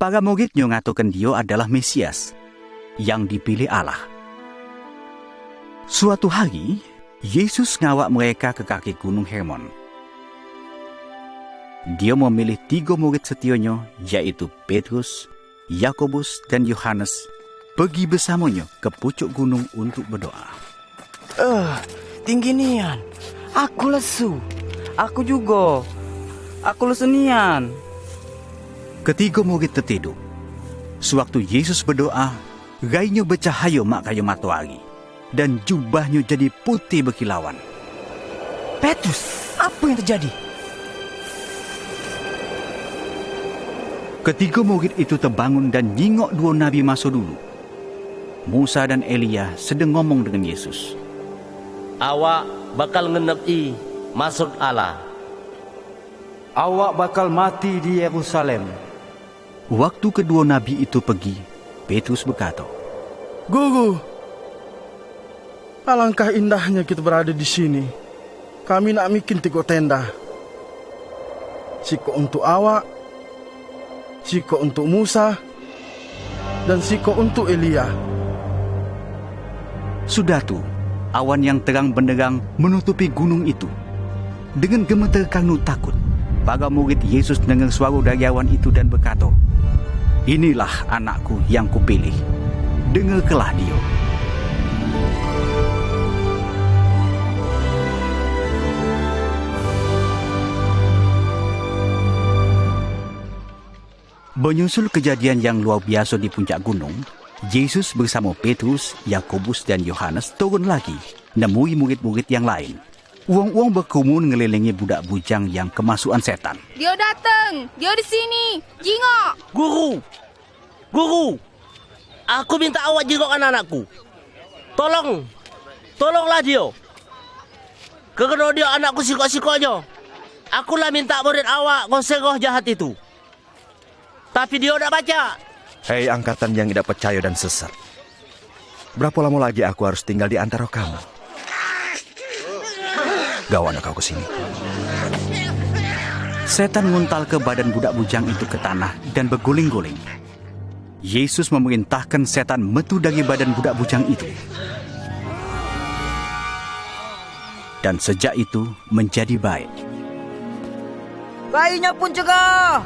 Speaker 2: Para muridnya mengatakan dia adalah Mesias yang dipilih Allah. Suatu hari, Yesus ngawak mereka ke kaki gunung Hermon. Dia memilih 3 murid setianya, yaitu Petrus, Yakobus, dan Yohanes, pergi bersamanya ke pucuk gunung untuk berdoa.
Speaker 18: Tinggi nian. Aku lesu. Aku juga. Aku lesu nian.
Speaker 2: Ketiga murid tertidur. Sewaktu Yesus berdoa, rainya bercahaya mak kayu matahari, dan jubahnya jadi putih berkilauan.
Speaker 6: Petrus, apa yang terjadi?
Speaker 2: Ketiga murid itu terbangun dan nyingok 2 nabi masa dulu. Musa dan Elia sedang ngomong dengan Yesus.
Speaker 7: Awak bakal ngenepi maksud Allah.
Speaker 15: Awak bakal mati di Yerusalem.
Speaker 2: Waktu kedua nabi itu pergi, Petrus berkata,
Speaker 13: Guru, alangkah indahnya kita berada di sini. Kami nak bikin 3 tenda. Siko untuk awak, siko untuk Musa, dan siko untuk Elia.
Speaker 2: Sudah tuh, awan yang terang benderang menutupi gunung itu. Dengan gemeter karena takut, para murid Yesus dengar suara dari awan itu dan berkata, "Inilah anakku yang kupilih. Dengarkanlah dia." Menyusul kejadian yang luar biasa di puncak gunung, Yesus bersama Petrus, Yakobus, dan Yohanes turun lagi, nemui murid-murid yang lain. Uang-uang berkerumun ngelilingi budak bujang yang kemasukan setan.
Speaker 11: Dia datang! Dia di sini! Jingok!
Speaker 7: Guru! Guru! Aku minta awak jingokkan anakku. Tolonglah dia. Kerana dia anakku sikok-sikoknya. Akulah minta murid awak ngusir roh jahat itu. Tapi dia tak baca.
Speaker 12: Hei angkatan yang tidak percaya dan sesat. Berapa lama lagi aku harus tinggal di antara kamu? Gawana kau kesini.
Speaker 2: Setan nguntal ke badan budak bujang itu ke tanah dan berguling-guling. Yesus memerintahkan setan metu dari badan budak bujang itu. Dan sejak itu menjadi baik.
Speaker 5: Bayinya pun cegah.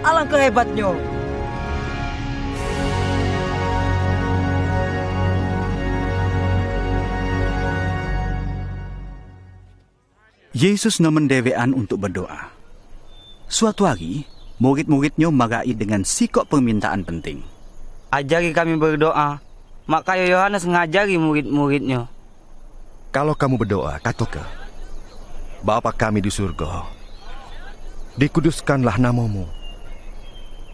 Speaker 5: Alangkah hebatnya.
Speaker 2: Yesus nemen dewean untuk berdoa. Suatu hari, murid-muridnya magai dengan sikap permintaan penting.
Speaker 18: Ajari kami berdoa, maka Yohanes ngajari murid-muridnya.
Speaker 12: Kalau kamu berdoa, katakan, Bapa kami di surga, dikuduskanlah namamu.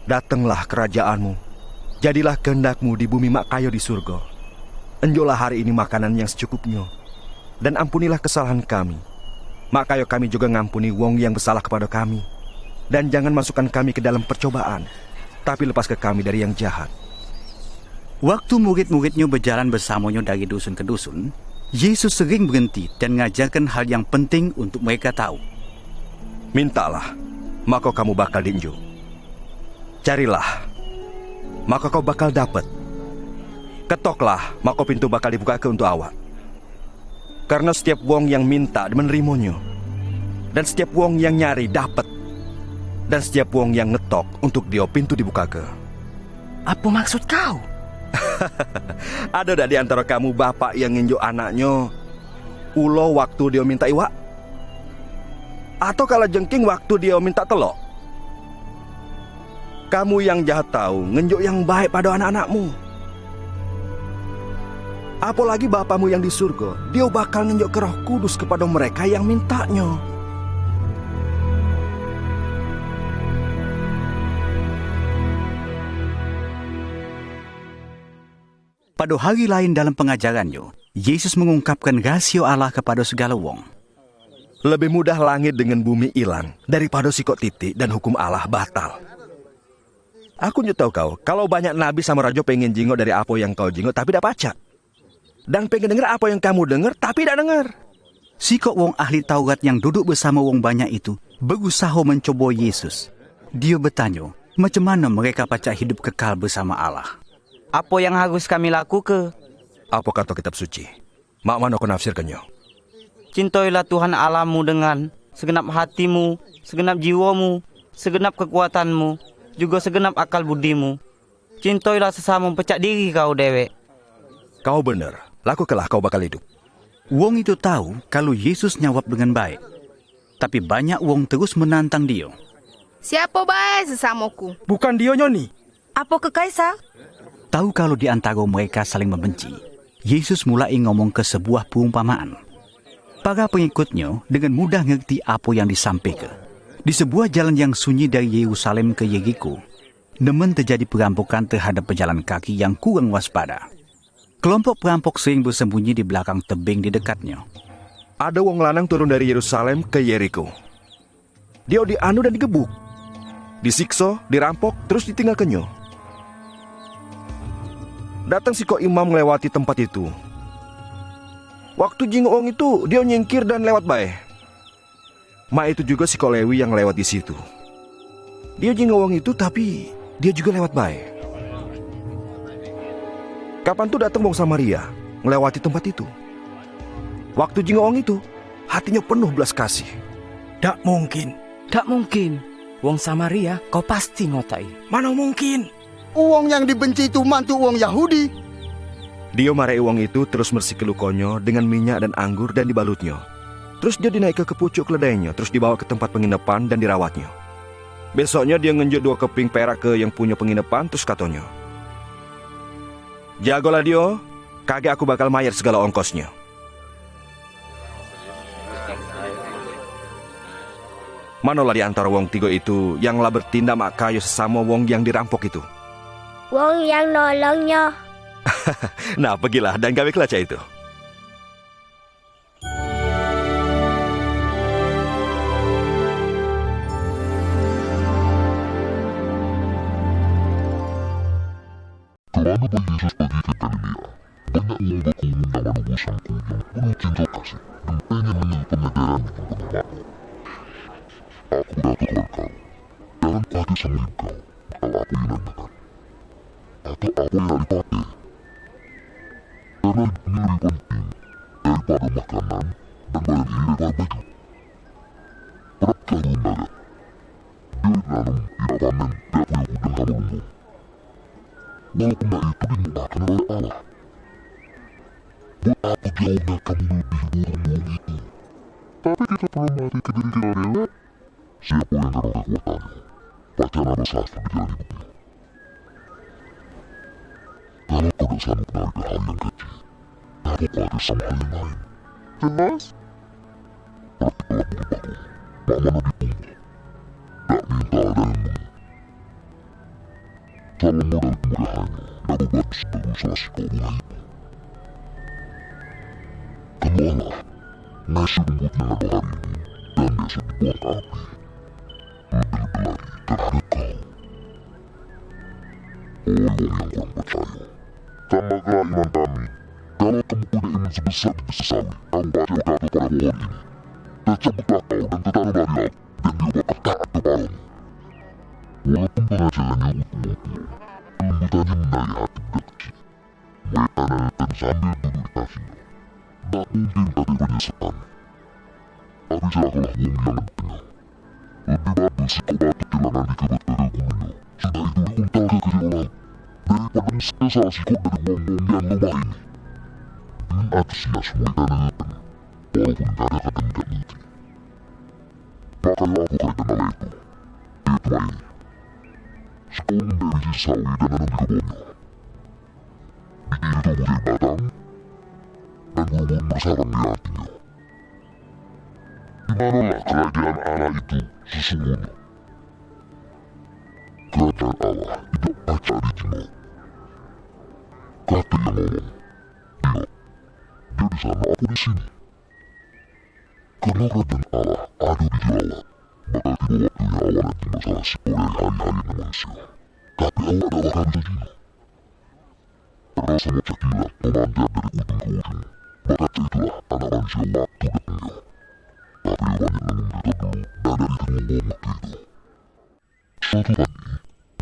Speaker 12: Datanglah kerajaanmu, jadilah kehendakmu di bumi makayo di surga. Enjolah hari ini makanan yang secukupnya, dan ampunilah kesalahan kami. Makayo kami juga ngampuni wong yang bersalah kepada kami. Dan jangan masukkan kami ke dalam percobaan, tapi lepas ke kami dari yang jahat.
Speaker 2: Waktu murid-muridnya berjalan bersamanya dari dusun ke dusun, Yesus sering berhenti dan mengajarkan hal yang penting untuk mereka tahu.
Speaker 12: Mintalah, maka kamu bakal diinjuk. Carilah, maka kau bakal dapat. Ketoklah, maka pintu bakal dibuka ke untuk awak. Karena setiap wong yang minta menerimanya, dan setiap wong yang nyari dapat, dan setiap wong yang ngetok untuk dia pintu dibuka ke.
Speaker 6: Apa maksud kau?
Speaker 12: Ada dah di antara kamu bapak yang nginjuk anaknya ulo waktu dia minta iwak? Atau kalau jengking waktu dia minta telok? Kamu yang jahat tahu nginjuk yang baik pada anak-anakmu. Apalagi Bapamu yang di surga, dia bakal nunjuk ke Roh Kudus kepada mereka yang mintanya.
Speaker 2: Pada hari lain dalam pengajarannya, Yesus mengungkapkan rahasia Allah kepada segala wong.
Speaker 12: Lebih mudah langit dengan bumi hilang daripada sikok titik dan hukum Allah batal. Aku nyutau kau, kalau banyak nabi sama raja pengen jingok dari apa yang kau jingok tapi tidak pacak. Dan pengen dengar apa yang kamu dengar, tapi tidak dengar.
Speaker 2: Sikok wong ahli Taurat yang duduk bersama wong banyak itu berusaha mencoba Yesus. Dia bertanya, macam mana mereka pacak hidup kekal bersama Allah?
Speaker 18: Apa yang harus kami lakukan?
Speaker 12: Apa kata kitab suci? Mak mana kau nafsirkannya?
Speaker 18: Cintailah Tuhan Allahmu dengan segenap hatimu, segenap jiwamu, segenap kekuatanmu, juga segenap akal budimu. Cintailah sesama pecah diri kau dewek.
Speaker 12: Kau benar. Lakukanlah kau bakal hidup.
Speaker 2: Wong itu tahu kalau Yesus nyawab dengan baik. Tapi banyak wong terus menantang dia.
Speaker 11: Siapa baik sesamaku?
Speaker 13: Bukan dia Nyoni.
Speaker 14: Apa ke Kaisar?
Speaker 2: Tahu kalau di antara mereka saling membenci, Yesus mulai ngomong ke sebuah perumpamaan. Para pengikutnya dengan mudah ngerti apa yang disampaikan. Di sebuah jalan yang sunyi dari Yerusalem ke Yeriko, nemen terjadi perampokan terhadap pejalan kaki yang kurang waspada. Kelompok perampok sering bersembunyi di belakang tebing di dekatnya.
Speaker 12: Ada wong lanang turun dari Yerusalem ke Yeriko. Dia dianu dan digebuk, disiksa, dirampok, terus ditinggal kenyo. Datang si ko imam melewati tempat itu. Waktu jingok wong itu, dia nyingkir dan lewat bae. Ma itu juga si ko Lewi yang lewat di situ. Dia jingok wong itu, tapi dia juga lewat bae. Kapan tuh datang wong Samaria melewati tempat itu. Waktu jingok wong itu, hatinya penuh belas kasih.
Speaker 6: Tak mungkin. Tak mungkin. Wong Samaria kau pasti ngotai.
Speaker 13: Mana mungkin? Uang yang dibenci itu mantu uang Yahudi.
Speaker 12: Dia marahi uang itu terus mersih lukonyo dengan minyak dan anggur dan dibalutnya. Terus dia dinaik ke pucuk keledainya, terus dibawa ke tempat penginapan dan dirawatnya. Besoknya dia ngenjuk 2 keping perak ke yang punya penginapan, terus katanya, jagolah dia, kagak aku bakal mayar segala ongkosnya. Manalah di antara wong 3 itu yang lah bertindak mak kayo sesama wong yang dirampok itu?
Speaker 9: Wong yang nolongnya.
Speaker 12: Nah, pergilah dan gawe kelaca itu.
Speaker 19: Kerana Yesus pergi ke Galilea, banyak orang berkerumun yang menunggu sangku yang penuh cinta kasih dan pengen menyentuh pengajaran yang penuh makna. keluar kau. Jangan khawatir sama hidup kau. Kalau aku yang nanyakan. Atau apa yang dipakai. Karena hidup ini lebih penting daripada makanan dan badan ini daripada baju. Perhatikan burung gagak. Dia nanam, tidak panen, tidak punya hujan kamu lumbung. Walaupun tak itu dimakan oleh Allah. Buat apa jauhnya kamu melebihi burung-burung itu? Tapi kita perlu mati ke diri kita dewa. Siapa yang taruh kekuatannya? Baca nama sastra di jalan hidupnya. Kalau kau tak sanggup menarik hal yang kecil, aku khawatir sama hal yang lain. Jelas? Perhatikanlah burung baku. Mak mana ditunggu. Tak minta ada yang menunggu. Kalau modal kemudahannya, tak beban sebagai salah si kau bunga itu. Keluarlah, nasi rumputnya ada hari ini, dan besok dibuang ke api. Lebih-lebih lagi terhadap kau. Orang yang kurang percaya. Tambahlah iman kami. Kalau kamu punya iman sebesar biji sesawi, kamu baca kata pada pohon ini. Tercabutlah kau dan tertaruh dari aku, dan diubahkan taat kepadamu. Walaupun pengajarannya utuh-utuh, kelembutannya menarik hati budak kecil. Mereka nanyakan sambil duduk di kasinya. Tak mungkin tak diberinya setan. Tapi celakalah wong yang tengah. Lebih bagus si kau batuk jalanan di kebet gagal gulunya. Sudah itu diuntal ke kiri laut. Daripada sesal si kau dari wong-wong yang lemah ini. Dengan antusias mereka nanyakan. Walaupun tak ada kata tidak ngerti. Pakailah aku kali kendala itu. Itu ini. Sekau memberi biji sawi dan nanam di kebunnya. Biji itu mulai batang. Dan burung-burung bersarang di hatinya. Dimanalah kerajaan Allah itu sesungguhnya? Kerajaan Allah tidak baca di timur. Kata yang ngomong, dia di sana, aku di sini. Karena kerajaan Allah ada di laut, bakal tiba waktunya Allah nanti masalah si oleh hari-hari manusia. Tapi Allah adalah kami saja. Karena semua cakilat memanjat dari ujung ke ujung. Maka itulah anak manusia waktu datangnya. Tapi banyak yang menderita dulu dan dari itu membawa waktu itu. Suatu pagi,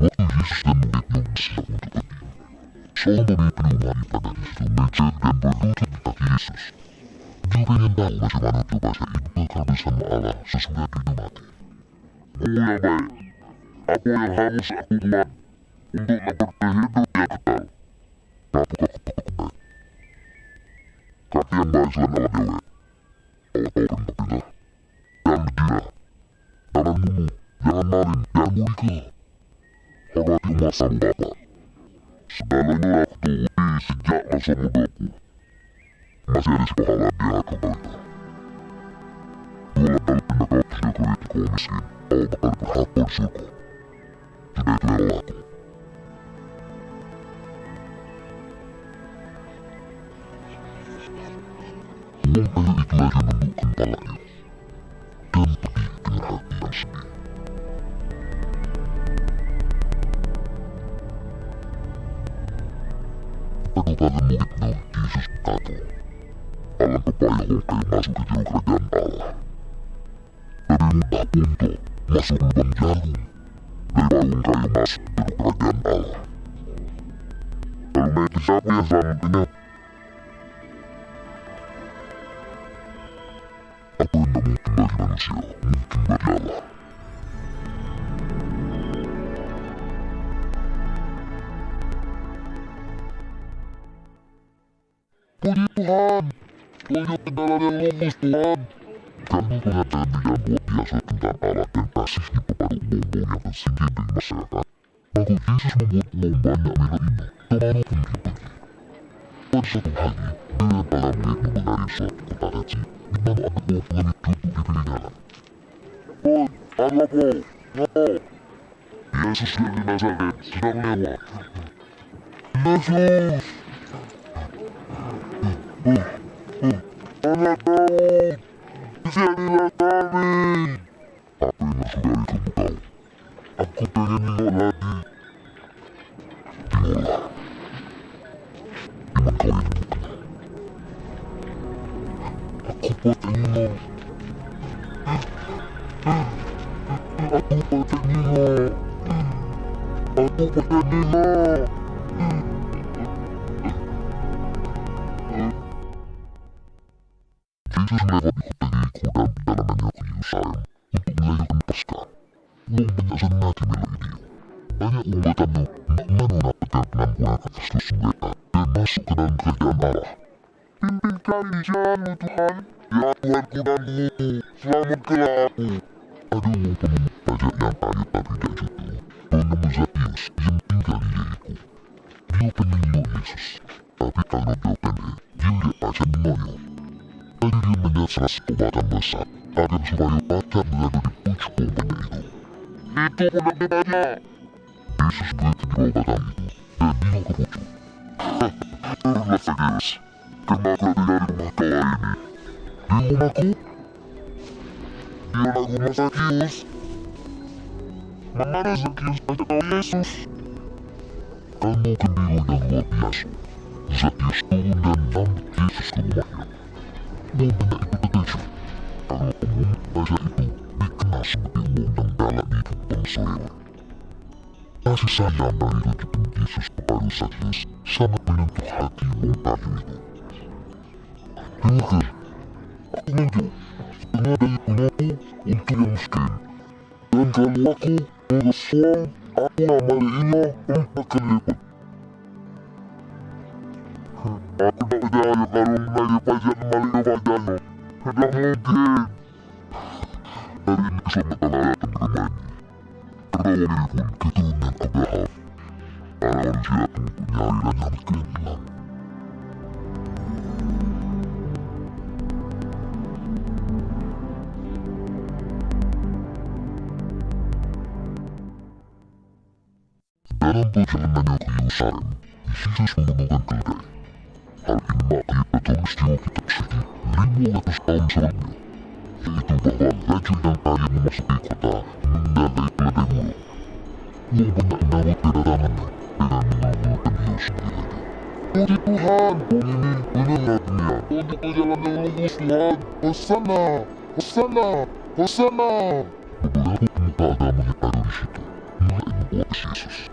Speaker 19: waktu Yesus dan muridnya bersiap untuk pergi. Seorang pemimpin wanita dari situ mencet dan berlutut di kaki Yesus. Dia pengen tahu bagaimana coba saya bakal bersama Allah sesudah dia mati. Guru yang baik, apa yang harus aku buat untuk memperbaiki hidup yang kekal? Apakah ketuk baik? Kaki yang baik selain Allah dewa. Allah tahu perintah-perintah. Jangan bergila. Jangan bunuh. Jangan maling. Jangan mulia. Hormati umat sama bapak. Segalanya aku turuti sejak masa mudaku. Masih ada si pahala di hati mereka. Jualan dalam pindah ke atas dia keriti kaum miskin. Kau bakal berharga di surga. Sudah itu yang laku. Uang kayu itu lagi menundukkan palanya dan pergi dengan hati yang sedih. Pada muridnya, Yesus berkata, alangkah baik uang kayu masuk ke juru kerajaan Allah. Lebih mudah untuk masuk lubang jarum daripada uang kayu masuk ke juru kerajaan Allah. Lalu mereka siapa yang selamanya? Apa yang tak mungkin bagi manusia, mungkin bagi Allah. Puji Tuhan, tunjuk kendala yang lurus Tuhan. Kami pengajaran yang luar biasa tentang Allah dan kasihnya kepada uang-uang yang tersinggir dari masyarakat. Maka Yesus membuat uang banyak milik ini, kemanapun dia pergi. Pada satu hari, dia dan para murid mengenali suatu kota kecil, di mana ada uang pengemis duduk di pinggir jalan. Hei, ada apa? Ngapa? Yesus yang di Nazaret sedang lewat. Yesus! Anak Daud, disinilah kami. Apa yang saudari kamu tahu? Aku pengen minum lagi. Tengoklah. Iman kau yang bukan. Aku buat minum. aku pakai Nina. Aku pakai Nina. Yesus melewati kota Yeriko dan perjalanannya ke Yerusalem untuk merayakan Paskah. Uang banyak senang milik dia. Banyak uang bertanya mendapatkan penampungan atas dosa mereka dan masuk ke dalam kerajaan Allah. Pimpin kami di jalanmu Tuhan. Ya Tuhanku dan Tuhanku, selamatkanlah aku. Ada uang pemungut pajak yang kaya tapi tidak jujur. Bernama Zakheus yang tinggal di Yeriko. Dia penyembah Yesus. Tapi karena dia pendek, dia lihat pajak moyo. Lalu dia melihat salah satu batang besar agar supaya pajak berada di pucuk pohonnya itu. Itu penagih pajak. Yesus berhenti di bawah batang itu dan dia ke pucuk. Turunlah Zakheus, karena aku ada dari rumah kau ini. Di rumahku? Di rumah Zakheus? Mana Zakheus pajak kau Yesus? Kamu gembira yang luar biasa. Zakheus turun dan menyambut Yesus ke rumahnya. Uang banyak itu terkejut karena pemungut pajak itu dikenal sebagai uang yang dalam hidup bangsa Lewi. Kasih sayang dari tuntutan Yesus kepada Zakheus sangat menyentuh hati uang tadi itu. Dengar, aku menunjuk setengah dari punya-Ku untuk yang miskin. Dan kalau aku urus uang, aku ngembaliinnya 4 kali lipat. Aku tak percaya kalau menagih pajak kembali ke pajaknya. Tidak mungkin. Hari ini keselamatan Allah akan bermain. Tertawa diri pun keturunan Abraham. Para manusia mempunyai dan yang kehilang. Dalam perjalanannya ke Yerusalem, Yesus menemukan keledai. Hal ini mengakibat peristiwa kitab suci 500 tahun sebelumnya, yaitu bahwa raja yang kaya memasuki kota mengendarai keledai mulu. Uang banyak menyambut kedatangannya dengan mengambilkan dia sebagai raja. Puji Tuhan, uang ini benar dunia untuk berjalan yang lurus Tuhan. Hosana, Hosana, Hosana. Beberapa pemuka agama yang ada di situ mulai memprotes Yesus.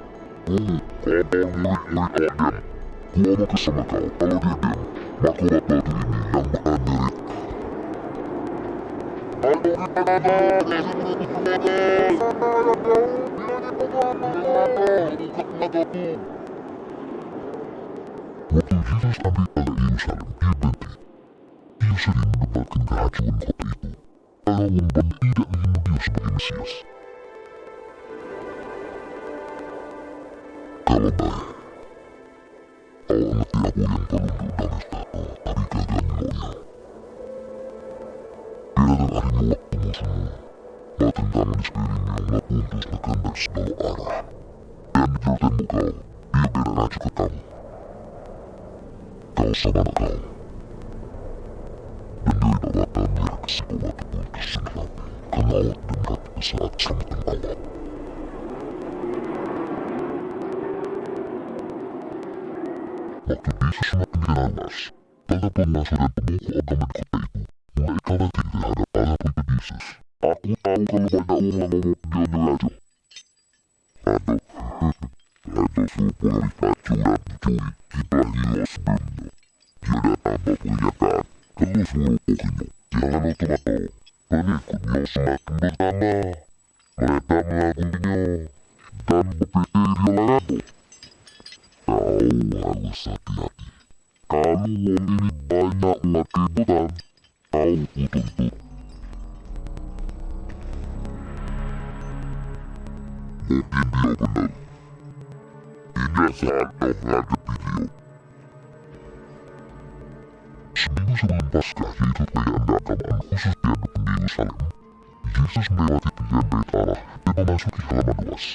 Speaker 19: Oh, kabar murid-murid Adam. Gua mau bersama kau, kalau dia diam, maka batu ini yang bakal nyerit. Aduh kita datang, kasih beri keselamatan. Sana yang jauh, bila dipegang, buka mataku. Waktu Yesus ambil ala Yerusalem, dia berhenti. Dia sering mendapatkan kehancuran kota itu, kalau Umban tidak menerima dia sebagai Mesias. Kalau baik, awak ngerti aku yang terunduk dari istana dari kerajaan Moria. Di dalam harinya waktumu semua, batang tangan di sekelilingnya melakukan terus berkehendak segala arah. Dan di jalan tembok kau, dia beri raja ke kamu. Kau sama anak kau. Dan dari bawatan biar kasih bawa tepul kesenangan, karena awak dan hati saat selamatan awak. Waktu Yesus semakin dinalas, para penguasa dan pemukul agama di kota itu mulai khawatir terhadap para pengikut Yesus. Aku tahu kalau banyak orang mau menjadi raja. Aduh, raja suruh dari kacau dan mencuri kita gila sebelumnya. Dia datang berpernyataan, kalau suruh pokoknya, jangan otomatis. Pengikutnya semakin bertambah. Mereka melakukannya dan berpikir dia layak. Kau harus hati-hati. Kamu uang ini banyak mengakibatkan. Kau kutuntut. Mungkin dia benar. Ini saat kau melanjut video. Seminggu sebelum Paskah, yaitu perayaan keagamaan khusus diadakan di Yerusalem, Yesus melewati pilihan bait Allah dan memasuki halaman luas.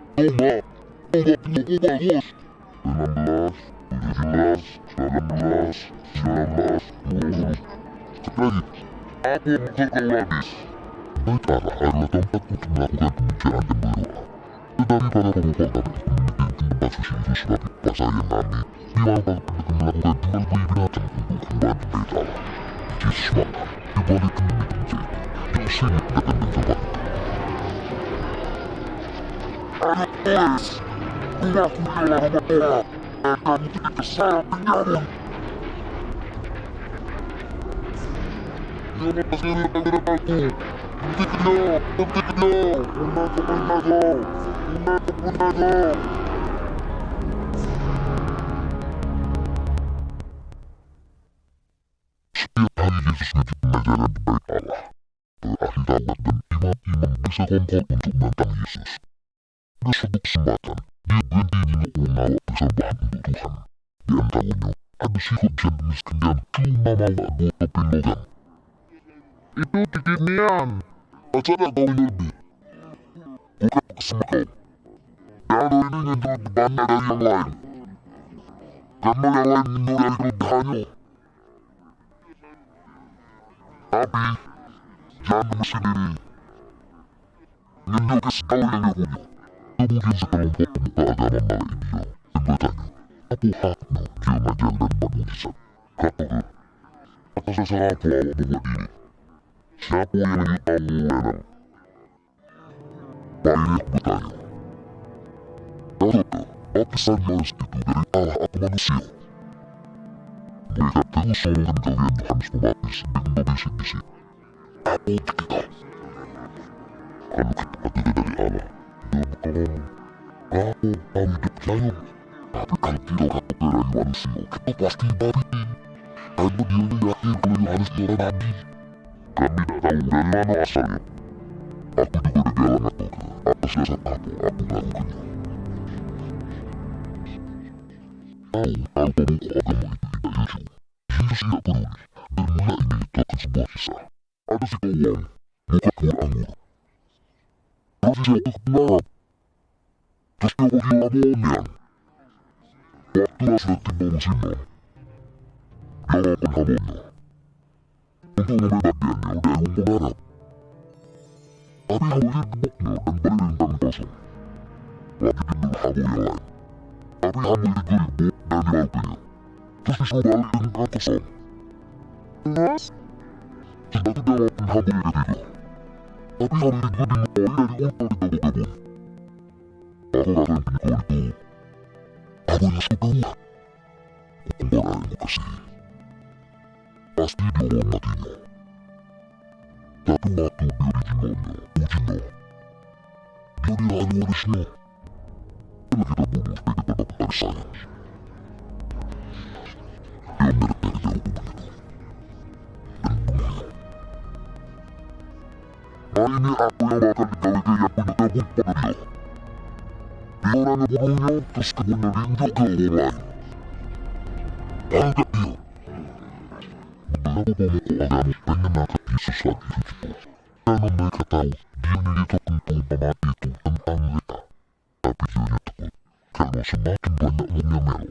Speaker 19: Coba pintu bagus. 16, 17, 18, 19, 20. Sekali, aku mengukir kau habis. Bait Allah adalah tempat untuk melakukan pemujaan dan berdoa. Tetapi para pemuka agama itu memiliki tempat suci itu sebagai pasar yang nami, di mana para pendekar melakukan jual beli binatang untuk membantu bait Allah. Yesus marah, dibalik kemudian itu, yang sini datang dan coba. Pues, aku adalah hamba Tuhan, dan kamu tidak kesal menyambut. Dia masih letak aku. Henti kerja, Unaka Punaga. Setiap hari Yesus menjadi pengajaran di bait Allah. Ahli Taurat dan imam-imam bisa kompol untuk menentang Yesus. Dia sebut kesempatan, dia berhenti menawar persembahan untuk Tuhan. Di antaranya, ada sikut janda miskin dan cuma bawa 2 topeng logam. Itu kekinian. Baca tak kau ini lebih. Bukan bersama kau. Dado ini nyentuh lebih banyak dari yang lain. Karena yang lain menyurai kelebihannya. Tapi, jangan mesin diri. Nyentuh ke segala yang dia punya. Kemudian sekelompok pemuka agama balik dia dan bertanya, apa haknya dia mengajar dan buat mujizat? Kata dia, atas dasar apa awak buat diri? Siapa yang lebih tahu wewenang? Baik bertanya, Kata, apa saja harus itu dari Allah atau manusia? Mereka terus selalu kalian Yohanes Pembaptis dengan berbisik-bisik. Apa kita? Kalau kita tidak dari Allah, dia berkata, aku kami percaya. Tapi kalau tidak kata dari manusia, kita pasti babi. Karena dia yakin kalau Yohanes adalah nabi. Kami tidak tahu dari mana asalnya. Aku juga berjalan atau atas dasar apa aku melakukannya. Tahu kalau pemuka agama itu tidak Yesus. Yesus tidak peduli. Dan mulai ini akan sebuah kisah. Ada si kawan, buka buah anggur. Terus dia kebenaran. Terus dia bagi lamongan. Waktulah sudah tiba musimnya. Dia lakukan hamonnya. Untuk mengambil bagiannya dari penggarap. Tapi hamonnya gebuknya dan beriring tangan kosong. Lagi dibeli hamu yang lain. Tapi hamu digeribuk dan dilakukannya. Terus disuruh balik dengan tangan kosong. Setelah itu dia lakukan hamu yang ketiga. Tapi hamu juga dimulai dari unta di kebun-kebun. Aku rasa yang punya kau itu hamu yang sudah. Kembara yang kukasih. Pasti dia orang matinya. Tapi waktu dia dijimatnya, ujinya. Dia dihanya warisnya. Karena kita bunuh supaya kita dapat dari sains. Dia merek dari jauh begitu. Dan bunuhnya. Nah ini apa yang bakal dibalik yang punya kebun pada dia. Dia orang yang bunuhnya, terus kebunnya rinjau ke orang lain. Angkat dia. Beberapa pemuka agama pengen angkat Yesus lagi juga. Karena mereka tahu dia menyeritakan perumpamaan itu tentang mereka. Tapi dia takut karena semakin banyak umumnya melo.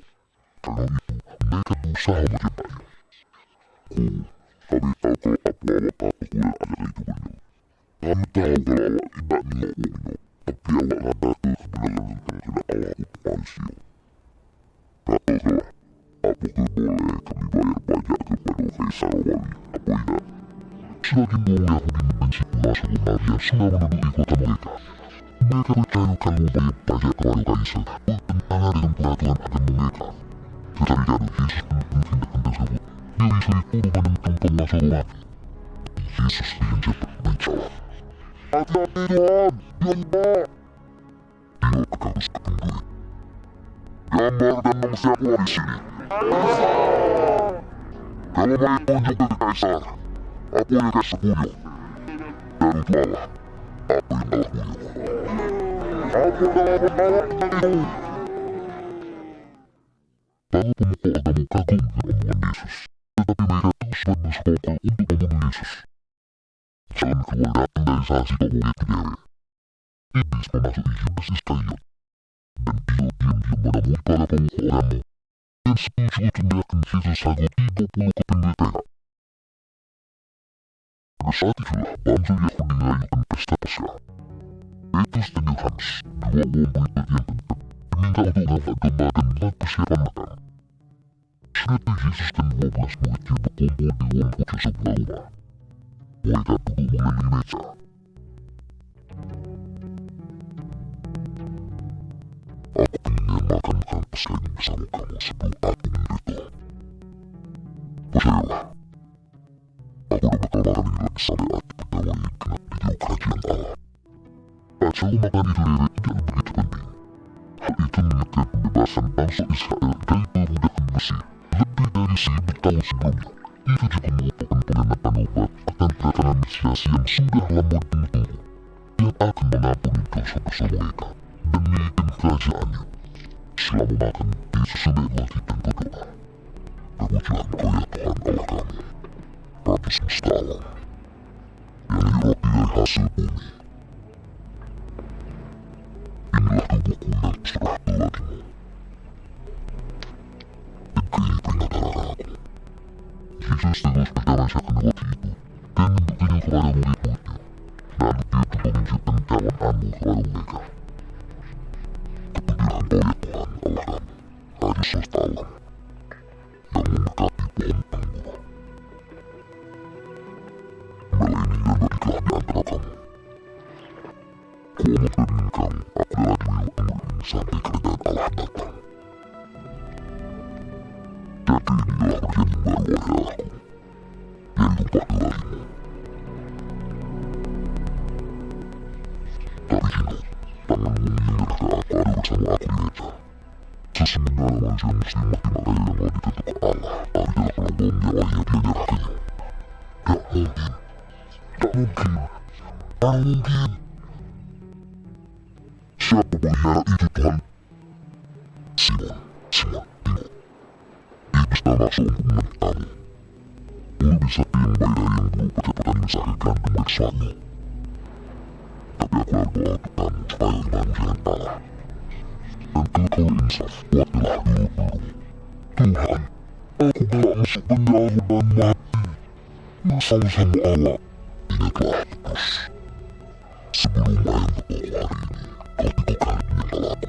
Speaker 19: Karena itu mereka berusaha menjebaknya. Kami tahu kalau apa awak takut kuliah ayat itu benar. Kami tahu kalau awak tidak nilai uangnya. Tapi awak ngadakan kebenaran tentang tidak Allah untuk manusia. Katakanlah. Apakah boleh kami bayar pajak kepada Kaisar Wali atau tidak? Sebagian orang Yahudi membenci penguasa Romawi yang sudah menduduki kota mereka. Mereka percaya kalau bayar pajak kepada Kaisar bertentangan dengan peraturan agama mereka. Tetapi karena Yesus mendukung tindakan tersebut, dia bisa dikurban dengan penguasa Romawi. Yesus dengan cepat menjawab, hati-hati Tuhan, dia mbak. Dia akan terus kependuit. Gambar dan nama siapa di sini? Kalau mau tunjuk dari Kaisar, aku yang Kaisar punya. Dan itu Allah, aku yang Allah punya. Aku adalah penawa itu. Para pemuka agama kagum dengan omongan Yesus, tetapi mereka terus bersekongkol untuk membunuh Yesus. Jalan keluar datang dari salah si tokoh itu dewe. Iblis memasuki Yudas Iskariot, dan dia diam-diam menemui para pemuka agama dan setuju untuk meyakinkan Yesus harga 30 keping perak. Pada saat itulah bangsa Yahudi merayakan pesta Paskah. Petrus dan Yohanes, dua orang murid yang dekat, diminta untuk mengangkat domba dan membuat persiapan makan. Sudah Yesus dan 12 muridnya berkumpul di ruang kecil sebuah rumah. Mereka duduk mengelilingi meja. atas kain bersama kamu sebelum aku menderita. Percayalah, aku udah bakal makan ini lagi sampai aku pegawai genap di jauh kerajaan Allah. Asal makan itu lirik tidak begitu penting. Hal itu mengingatkan pembebasan bangsa Israel dari perbudakan Mesir lebih dari 1000 tahun sebelumnya. Itu juga merupakan penganapan obat akan kedatangan Mesias yang sudah lama ditunggu, yang akan mengampuni dosa-dosa mereka dan memiliki kerajaannya. Selama makan, Yesus sambil roti dan berdoa, "Terpujilah Engkau ya Tuhan Allah kami, Rabu semesta alam, yang ini roti dari hasil bumi. Inilah tubuhku yang terserahkan bagimu. Dan ini peringatan aku." Yesus terus berjalan-jalan roti itu dan membuktinya kepada murid-muridnya. Lalu dia pun menunjukkan jawabanmu kepada mereka. "Terpujilah Engkau ya Tuhan Allah kami, Raja semesta alam, yang memberkati pohon anggur. Melayani dan berdiklah di antara kamu. Kuomot berminum kamu, aku lagi minum anggur ini sampai kerajaan Allah datang. Jadi inilah perjanjian baru wahai Allahku, yang lupa dirahimu. Tapi ingat, tanganmu menyerah ke aku ada bersama aku di meja. Sesungguhnya manusia muslim mati makanya yang mau ditutup ke Allah, tapi tidak kalau bom nyawanya dia nyerahkannya. Gak mungkin. Tak mungkin. Tak mungkin. Siapa pengkhianat itu Tuhan? Simon, tengok. Iblis tak masuk untuk menentangmu. Lu bisa yang baik dari yang buruk kecepatan mensakai gantung bersamamu. Tapi aku berdoa untuk kamu supaya imanmu jangan kalah. Dan kalau kau insaf, kuatilah dulu. Tuhan, aku gelak masuk penjara dan mati. Bersama-sama Allah. Ingatlah terus. Sebelum main berbohong hari ini, kau 3 kali menyangkal aku.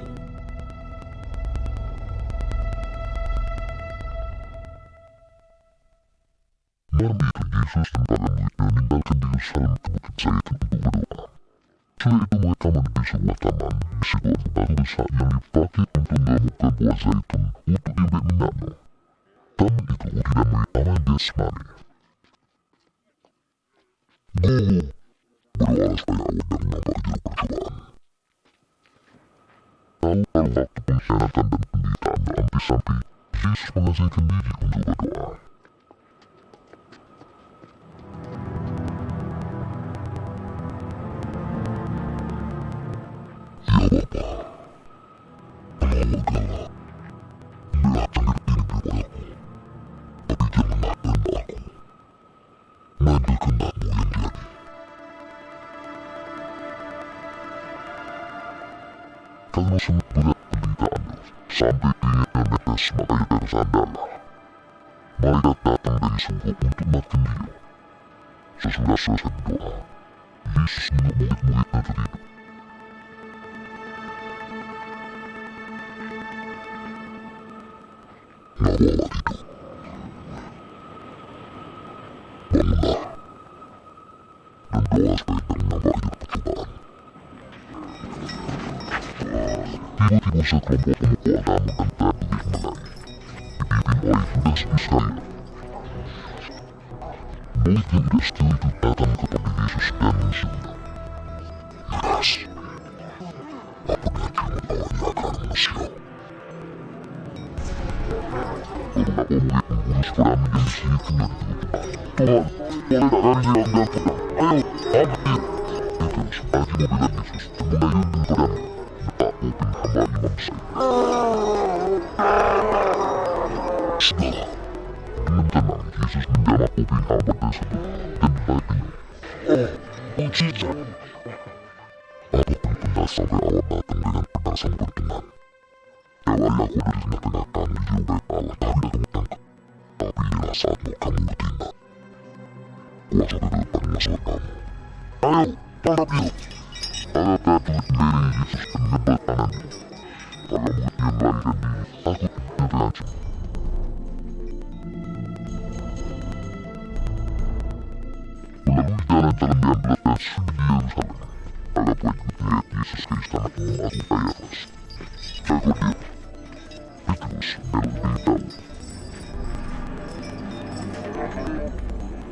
Speaker 19: Malam itu Yesus dan para muridnya meninggalkan Yerusalem ke Bukit Zaitun untuk berdoa. Setelah itu mereka menuju sebuah taman. Di situ ada batu besar yang dipakai untuk meramukan buah zaitun untuk diambil minyaknya. Taman itu dinamai Taman Getsemani. Guru, berdoalah supaya awak yang menambah juru percobaan. Tahu kalau waktu pengkhianatan dan penderitaan hampir sampai, Yesus mengasihkan diri untuk berdoa. Ya Bapa, penolonglah, berilah cangkir ini kepadaku, tapi janganlah kehendak aku, melainkan kehendak-Mu yang jadi. Karena semut berat penderitaannya, sampai pinggirnya netes, makanya tersandarlah. Malaikat datang dari surga untuk makin dia. Sesudah selesai berdoa, Yesus menengok murid-muridnya tertidur. Nawalah itu. Bangunlah. Dan doa supaya menambah hidup percobaan. Tiba-tiba sekelompok pemukul agama dan tabligh menari, dipimpin oleh Yudas Iskariot. Murid yang tidak setia itu datang kepada Yesus dan mensiunya. Yudas, apa dengan jiwa awalnya akan manusia? Beberapa murid membunuh suami yang disitu dan berdoa, "Tuhan, boleh tak kami hilangkan pedang? Ayo, ambil!" Terus pagi mobilan Yesus mengayunkan pedang, letak kuping hamba Imam Syed. Sudahlah, dengan tenang Yesus menjamah kuping hamba tersebut dan dibaikinya. "Oh, mujizat! Apapun benda sampai awak datang dengan pedang sang berkenan. Lewat aku dari tengah-tengah kami jauh baik Allah dari aku tangkap. Tapi inilah saatmu kamu bertindak. Kuasa di depan masalah kamu. Ayo, tangkap dia!" Para prajurit melirik Yesus dan menebal tangannya. Para murid yang melarikan diri takut dan terancam. Melalui jalan-jalan yang belas dan sunyi di Yerusalem, para pengikut melihat Yesus ke istana Agung Kayafas. Seekor dia, Yesus memberitahu.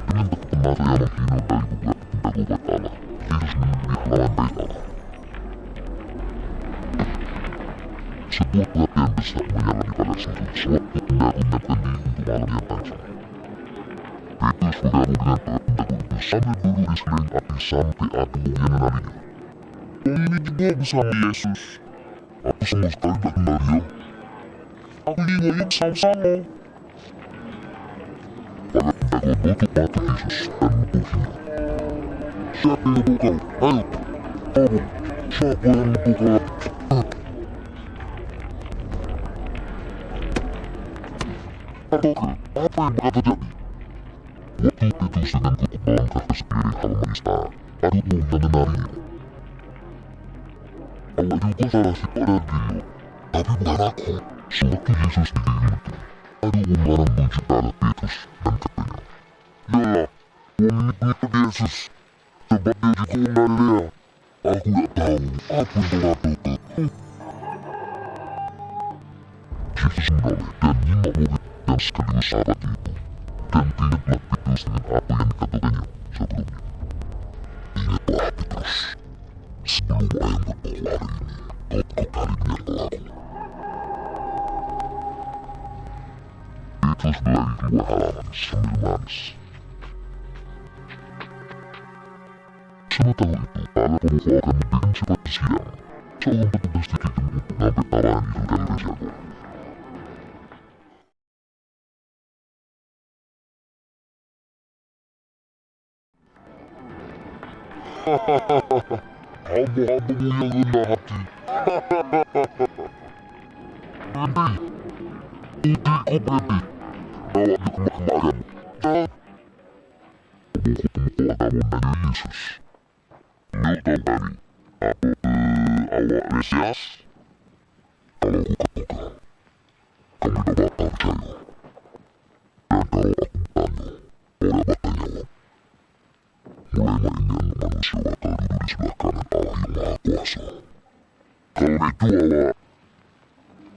Speaker 19: Dengan betapa mata yang menghina dari beberapa pindah Allah, Yesus menembus halaman bait Allah. Sebuah pelatihan besar menyala di pada situ sewaktu pindaku menyiapkan diri untuk malam yang panjang. Petrus bergabung dengan para pindaku itu sambil duduk di sekeliling api sampai api yang menarinya. Kami juga bersama Yesus. Aku sama sekali tak kenal dia. Aku juga ingin sama-sama. Para pindaku menutup mata Yesus dan membukinya. Siapa yang membuka? Ayo, kamu. Siapa yang membuka? Apa yang bakal terjadi? Waktu Petrus dengan kukuh melangkah ke sekeliling halaman istana, ada umum yang menarinya. Awak juga salah si pada dia, tapi bukan aku. Sewaktu Yesus diri itu, ada umum larang menuju pada Petrus dan katanya, yalah, umum ini pengikut Yesus, sebab dia juga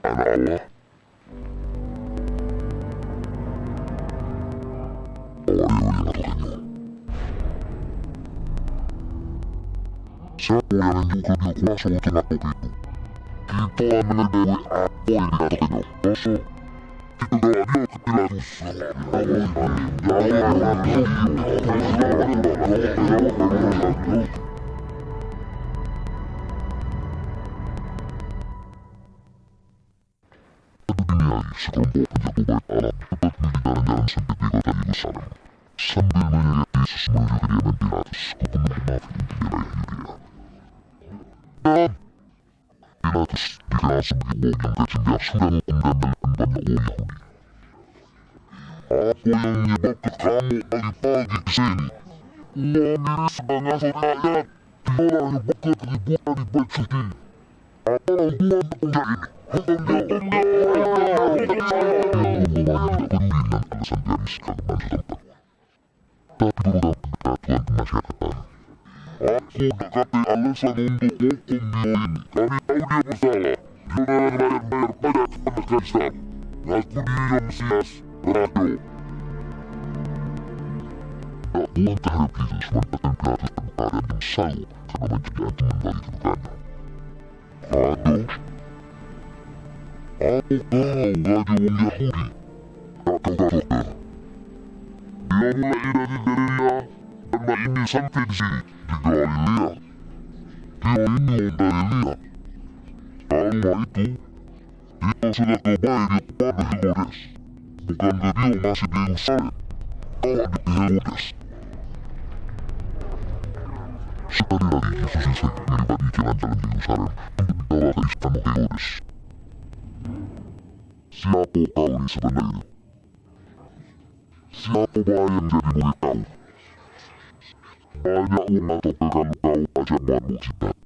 Speaker 19: orang Galilea. Aku tak tahu apa yang kau lakukan. Yesus menoleh dan menyimak murid yang sekaligus sahabat itu, dan teringatlah Petrus dengan apa yang dikatakannya sebelumnya. Ingatlah Petrus, sebelum ayam berkokok hari ini, kau kali menyertalah aku. Petrus berlari keluar halaman sambil menangis. Sementara itu, para pemukul akan memberikan seperti siang, seorang petugas dikirim untuk mengambil tawaran itu dari Resyago. Hamba-hambamu yang rendah hati. Putriku Brady, bawa dia ke makam ayahmu. Pemukul agama menanya Yesus. Beliau tahu kali, awak Mesias? Kalau aku katakan, kamu tidak bakal percaya. Dan kalau aku tanya, orang bakal jawab. Mulailah ini anak manusia bakal duduk di sebelah kanan Allah yang Maha Kuasa. Kalau itu awak anak Allah, awak yang mengatakannya. Siapa yang menunjukkan dia kuasa untuk melakukan itu? Kita mengetahui apa yang dikatakannya. Masa kita bawa dia ke Pilatus. Pada dini hari, sekelompok penjaga bait Allah tepat di jalan-jalan sempit di kota Yerusalem, sambil menyeret Yesus menuju kediaman Pilatus, gubernur Mafia di wilayah Yudea. Dan Pilatus dikenal sebagai wong yang kecil yang sudah menggandalkan banyak orang Yahudi. Apa yang menyebabkan kamu pagi-pagi ke sini? Uang diri sebagai rakyat, diorang yang bekerja keributan di bait suci. Apa yang buat pekerja ini? Yang umumnya tidak peduli dengan alasan garis kalimat setempat. Tapi beberapa pendekatan kemasyarakatan. Aku dekati alasan untuk hukum dia ini. Kami tahu dia bersalah. Dia bayar pajak kepada Kaisar. Ngaku diri Mesias, Raja. Tak buang terhadap Yesus menempatkan Pilatus pada keadaan yang salu karena mencegah kembali kedudukannya. Raja? Aku tahu Raja wong Yahudi. Tak kau dokter. Dia mulai dari Galilea karena ini sampai di sini. Di Galilea. Dia ini orang Galilea. Kalau itu, dia sudah kembali kepada Herodes. Bukankah dia masih di Yerusalem? Awak di Herodes. Sekali lagi Yesus selesai melewati jalan-jalan di Yerusalem untuk dibawa ke istana Herodes. Siapa kau ini sebenarnya? Siapa yang jadi murid kau? Banyak uang atau kalau kau ajak buat mukjizat?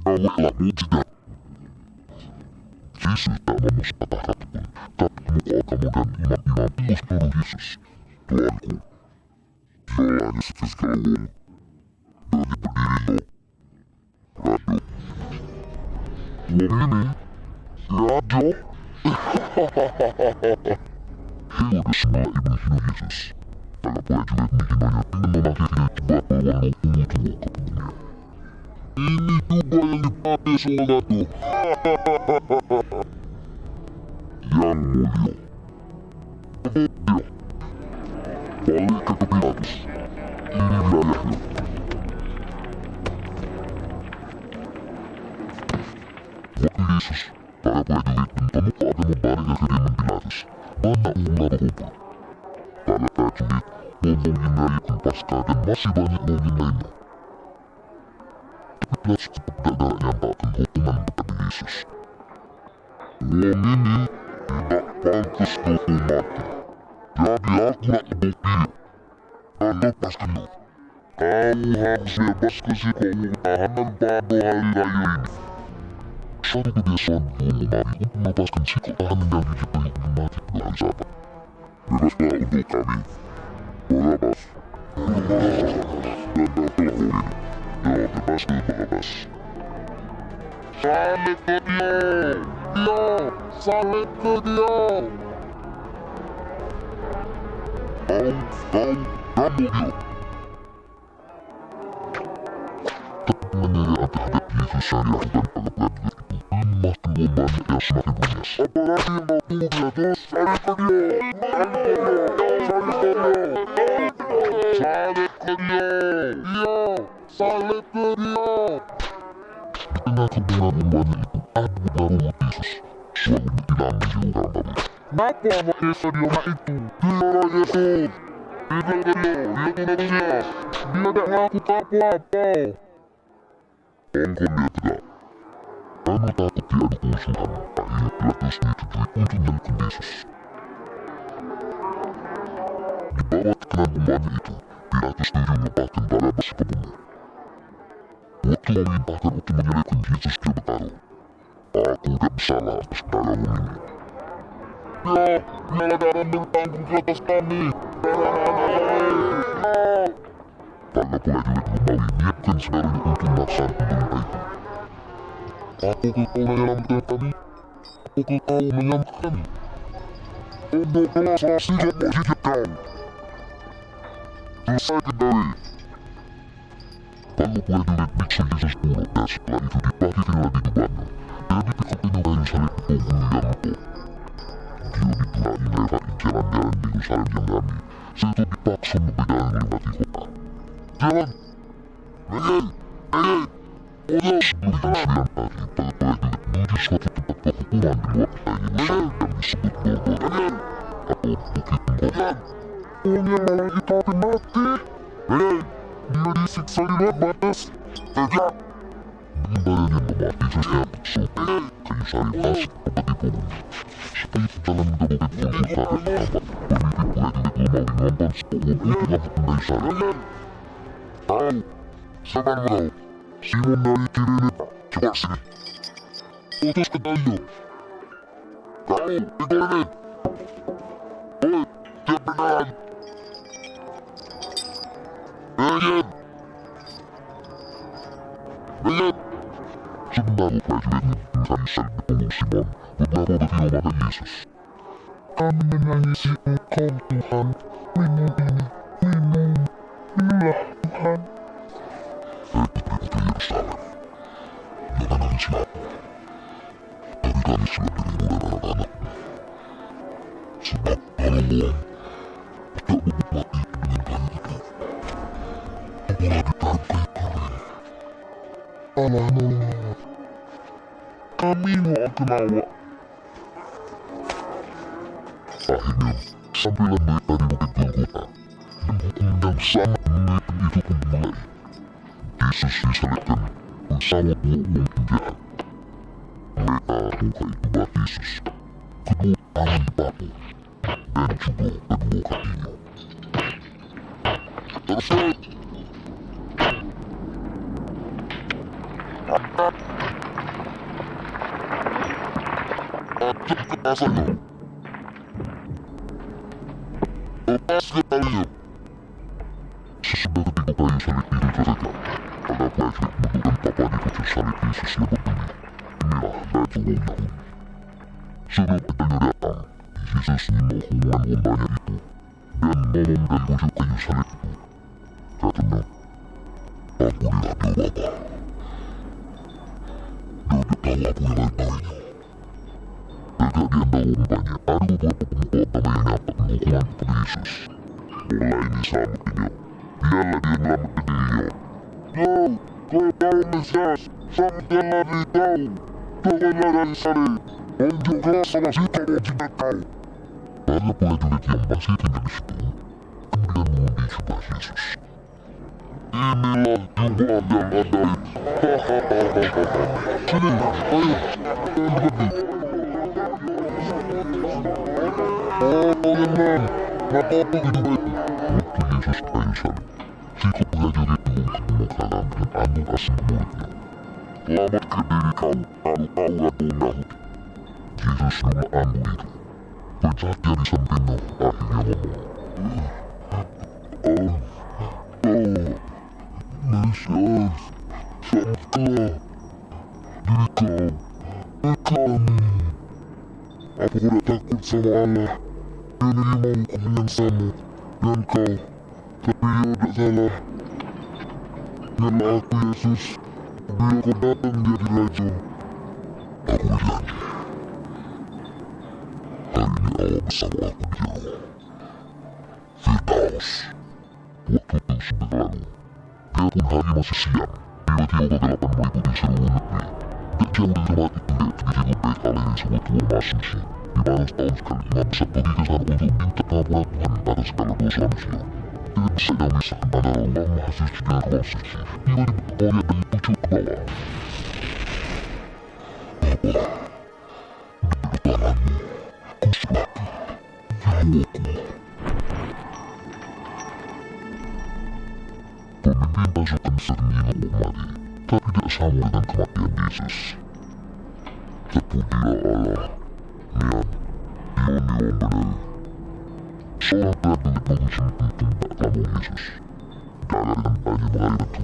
Speaker 19: Bawalah mukjizat. Yesus tak mau sepatah kata pun, tapi muka kamu dan imam-imam terus menuduh Yesus. Tuanku, dia hanya segala uang. Bagi berdiri lo. Raja. Uang ini Raja? Herodes mulai menghina Yesus. Para prajurit menghinanya dengan mengakhiri sebuah peluang ungu tua ke dunia. Ini juga yang dipakai seorang ratu. Yang mulia. Dia. Balik ke Pilatus. Ini wilayahnya. Waktu Yesus, para prajurit minta muka akan membalik ke kediaman Pilatus. Banyak ular berkumpul. Para prajurit mau menghindari Paskah dan masih banyak mau lainnya. Tapi Pilatus tetap gagal menyampaikan hukuman kepada Yesus. Uang ini tidak pantas dihukum mati. Jadi aku nak bukti dan lepaskan dia. Kamu harus bebas kesikau tahanan pada hari raya ini. Suatu kebiasaan Romawi untuk melepaskan sikap tahanan yang dijebak mati pada hari Sabat. Bebaslah untuk kami. Barabbas. Dan telah ini. Ya, bebas ke Barabbas. Salib ke dia! Dia! Salib ke dia! Kamu dia! Temannya yang terhadap Yesus syariah dan para prajurit itu makin banyak yang semakin luas. Apalagi yang mau Pilatus, salib ke dia! Salib ke dia! Salib ke dia! Iya! Salib ke dia! Di tengah kebenaran banyak itu, ada baru Yesus selalu dibilang di orang baru. Kenapa makanya dia mak itu? Dia orang Yesus! Dia bilang ke dia, dia tu manusia. Dia tak ngaku apa-apa. Angkon dia tidak. Karena takut dia ada kemusuhan, akhirnya Pilatus ditujui untuk menyalibkan Yesus. Di bawah tekanan umatnya itu, Pilatus setuju melepaskan Barabbas ke pembunuh. Waktu memerintahkan untuk menyalibkan Yesus, dia berkata, aku tak bersalah atas darah ini. Ya, biarlah darah bertanggung ke atas kami. Darah anak-anak. Para prajurit Romawi menyiapkan segalanya untuk melaksanakan perintah itu. Apakah kau menyelamatkan kami? Apakah kau menyelamatkan kami? Untuk salah sikap mujizat kau. Selesaikan dari. Lalu prajurit biksa Yesus pulang dan setelah itu dibagikan lagi tubuhnya. Dan dipikirkan kayu salib itu yang lupa. Dia dipulai melewati jalan-jalan di Yerusalem yang rame, serta dipaksa membedakan melewati kota. Jalan! Pergi! Udah! Sebelum 9 hari, para prajurit menuju suatu tempat penghukuman di luar kota Yerusalem yang disebut Golgota atau Bukit Golgota. Orang yang malah itu akan mati! Dia disiksa di luar batas! Tegak! Bagaimana yang memati sesnya bersuka, kayu salib masuk ke peti punggung. Setelah itu jalan mendapatkan Golgota dan tampak pemimpin prajurit Romawi nonton sebuah itu langsung dari salib. Kau, sabar kau. Simon dari Kirene, cepat sini. Putuskan dia. Kau, ikut ini. Oi, tiap bernahan. Berdiam. Sebentar prajurit mencari salib di punggung Simon, beberapa bertiup mata Yesus. Kami menangisi Engkau Tuhan. Minum ini, minum. Minumlah Tuhan. Putri Yerusalem, jangan nangisi aku. Tapi kami sudah beribu dan anak-anak. Sebab kalau uang tidak menikmati dengan kayu itu, apalah ditaruh kayu kering. Allah nolonglah. Kami mohon awak. Akhirnya, sampailah mereka di Bukit Golgota. Dan hukum yang sangat mengerikan itu pun mulai. Yesus disalibkan bersama dua uang penjahat. Mereka buka itu buat Yesus. Kedua tangan dipaku dan juga kedua kakinya. Terus angkat kepasanya. Lepas ke talinya. Sesudah ketiga kayu salib itu selesai, para prajurit menentukan papa di pucuk salib Yesus yang berbunyi, inilah baju Yahudi. Sebelum petunjuk datang, Yesus nimau hubungan-hubungannya itu dan ngomong dan bujuk kayu salib itu. Katanya, ampunilah doa Bapa. Dia tahu apa yang lain tahunya. Tegak dia tahu umpanya ada beberapa pemuka agama yang dapat menghukuman kepada Yesus. Mulai diselamatkannya, biarlah dia menyelamatkan dirinya. Kau tahu Mesias, selamatkanlah diri kau. Turunlah dari salib, tunjuklah sama sikap mujizat kau. Para prajurit yang masih tinggal di situ kemudian mengundi jubah Yesus. Inilah jubah yang ajaib. Sini, ayo, berdiri. Oh, Tuhan, kenapa itu baik? Waktu Yesus kayu salib, sikap prajurit itu mengukakan dengan anggun asing muridnya. Selamatkan diri kau, kalau kau Ratu Yahudi. Yesus lupa anggun itu. Penjahatnya di sampingnya akhirnya ngomong. Mesias, selamatkanlah diri kau dan kami. Apa kau tak takut sama Allah? Dia menerima hukuman yang sama dengan kau, tapi dia tak salah. Biarlah aku Yesus, biar kau datang jadi raja. Aku berjanji. Hari ini Allah bersama aku di rumah. Firdaus. Waktu itu sudah lalu. Biarpun hari masih siang, tiba-tiba kegelapan meliputi seluruh negeri. Tak jauh dari tempat itu dia begitu baik oleh sebuah tua masuci. Di mana setahun sekali imam besar pergi ke sana untuk minta pengampunan Tuhan atas segala dosa manusia. Tidak bisa yang memisahkan antara ruang maha suci dengan ruang suci. Tiba-tiba kau lihat dari pucuk ke bawah. Bapa, di tanganmu. Kuslaki, jiwaku. Pemimpin pasukan sernino mati, tapi tidak sama dengan kematian Yesus. Terpujilah Allah, Nian, Ion benar. Seorang prajurit mengusung tembak lambung Yesus. Darah dan banyak mengalir itu,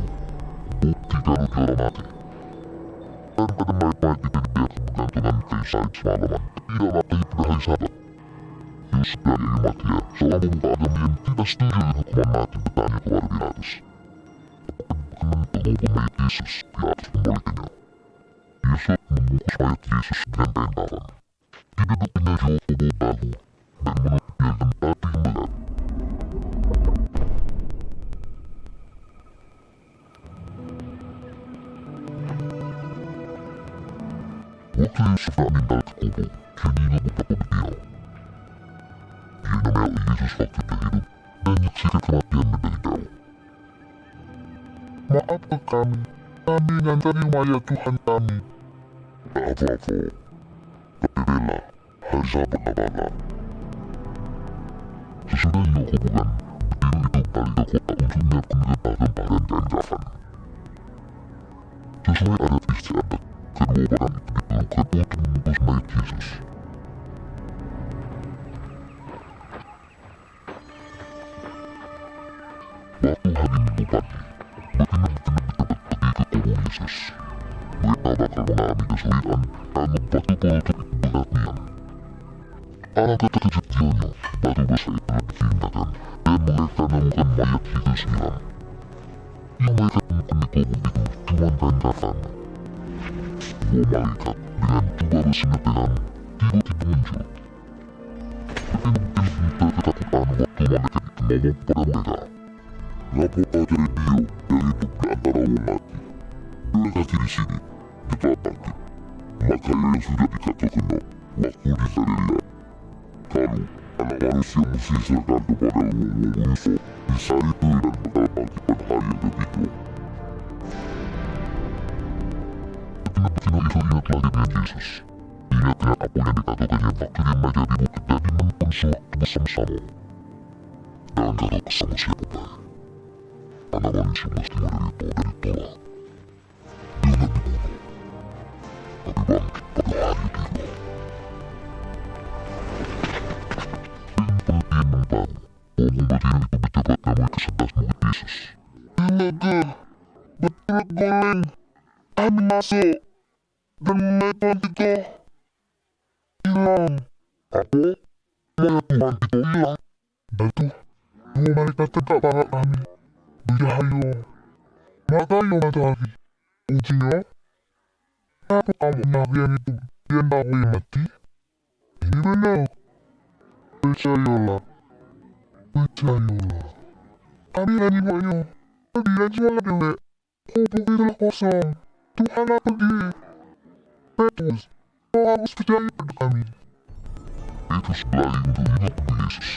Speaker 19: bukti kalau juara mati. Dan pada mayat-mayat itu dibiarkan bergantungan kayu salib semalaman. Tidak mati pada hari Sabat. Yesus dari Arimatia, seorang pemuka agama yang tidak setuju dengan hukuman mati, bertanya kepada Pilatus. Apakah berkenan untuk menghukum mayat Yesus? Pilatus membolehkannya. Yesus membungkus mayat Yesus dengan kain kafan. Diduduknya jauh kubur baru dan menutupnya dengan batu yang berat. Waktu Yusuf nak meninggal ke kubur, kini betapa beliau. Dia memeluk Yesus waktu dia hidup dan menyaksikan kematian dari jauh. Maafkan kami mengantar mayat Tuhan kami. Tak apa-apa, tapi bela, hari Sabat Nabana. Sesudah ia kuburan, berdiri itu balik ke kota untuk menyiapkan rempah-rempah dan kain kafan. Sesuai adat istiadat, kedua barang itu diperlukan untuk membungkus mayat Yesus. Waktu hari Minggu pagi, betina-betina bertebat pergi ke kubur Yesus. Mereka bakal mengalami kesulitan karena batu peletuk itu berat niam. Alangkah terkejut dirinya, batu besar itu dipindahkan dan mereka menemukan mayat Yesus hilang. Yang mereka temukan di kubur itu cuma kain kafan. Dua malaikat dengan dua bersenjata tiba-tiba muncul. Betina-betina ketakutan waktu malaikat itu ngomong pada mereka. Ngapa kau cari dia yang hidup di antara orang mati? Dua kaki di sini, kita tangkap. Maka yang sudah dikatakan waktu di Galilea. Kalau anak manusia mesti diserahkan kepada wong-wong Yusuf, disalibkan dan bakal bangkit pada hari yang ketiga. Betina-betina itu ingat lagi dengan Yesus. Ingatnya apa yang dikatakannya waktu dia menjadi bukit dari menemukan sewaktu bersama-sama. Dan kata bersama siapa baik. Anak manusia mesti menderita dan ditolak. Dia tak dibunuh, tapi bangkit pada hari ketiga. Dengan pengertian yang baru, orang berdiri itu berjabat namai ke sebelas murid Yesus. Ilaga, bertulut goleng, kami masuk, dan mulai Tuhan kita. hilang. Apa? Mana Tuhan kita hilang? Dan tuh, dua malaikat tegak barat kami. Bercahaya. Matahari matahari. Ujinya, apa kamu yang itu yang tahu yang mati? Ini benar. Percayalah. Percayalah. Kami lagi banyak. Dia jual dewek. Kubuk itulah kosong. Tuhanlah pergi. Petrus, kau harus percaya pada kami. Petrus berlari untuk menyerbu Yesus.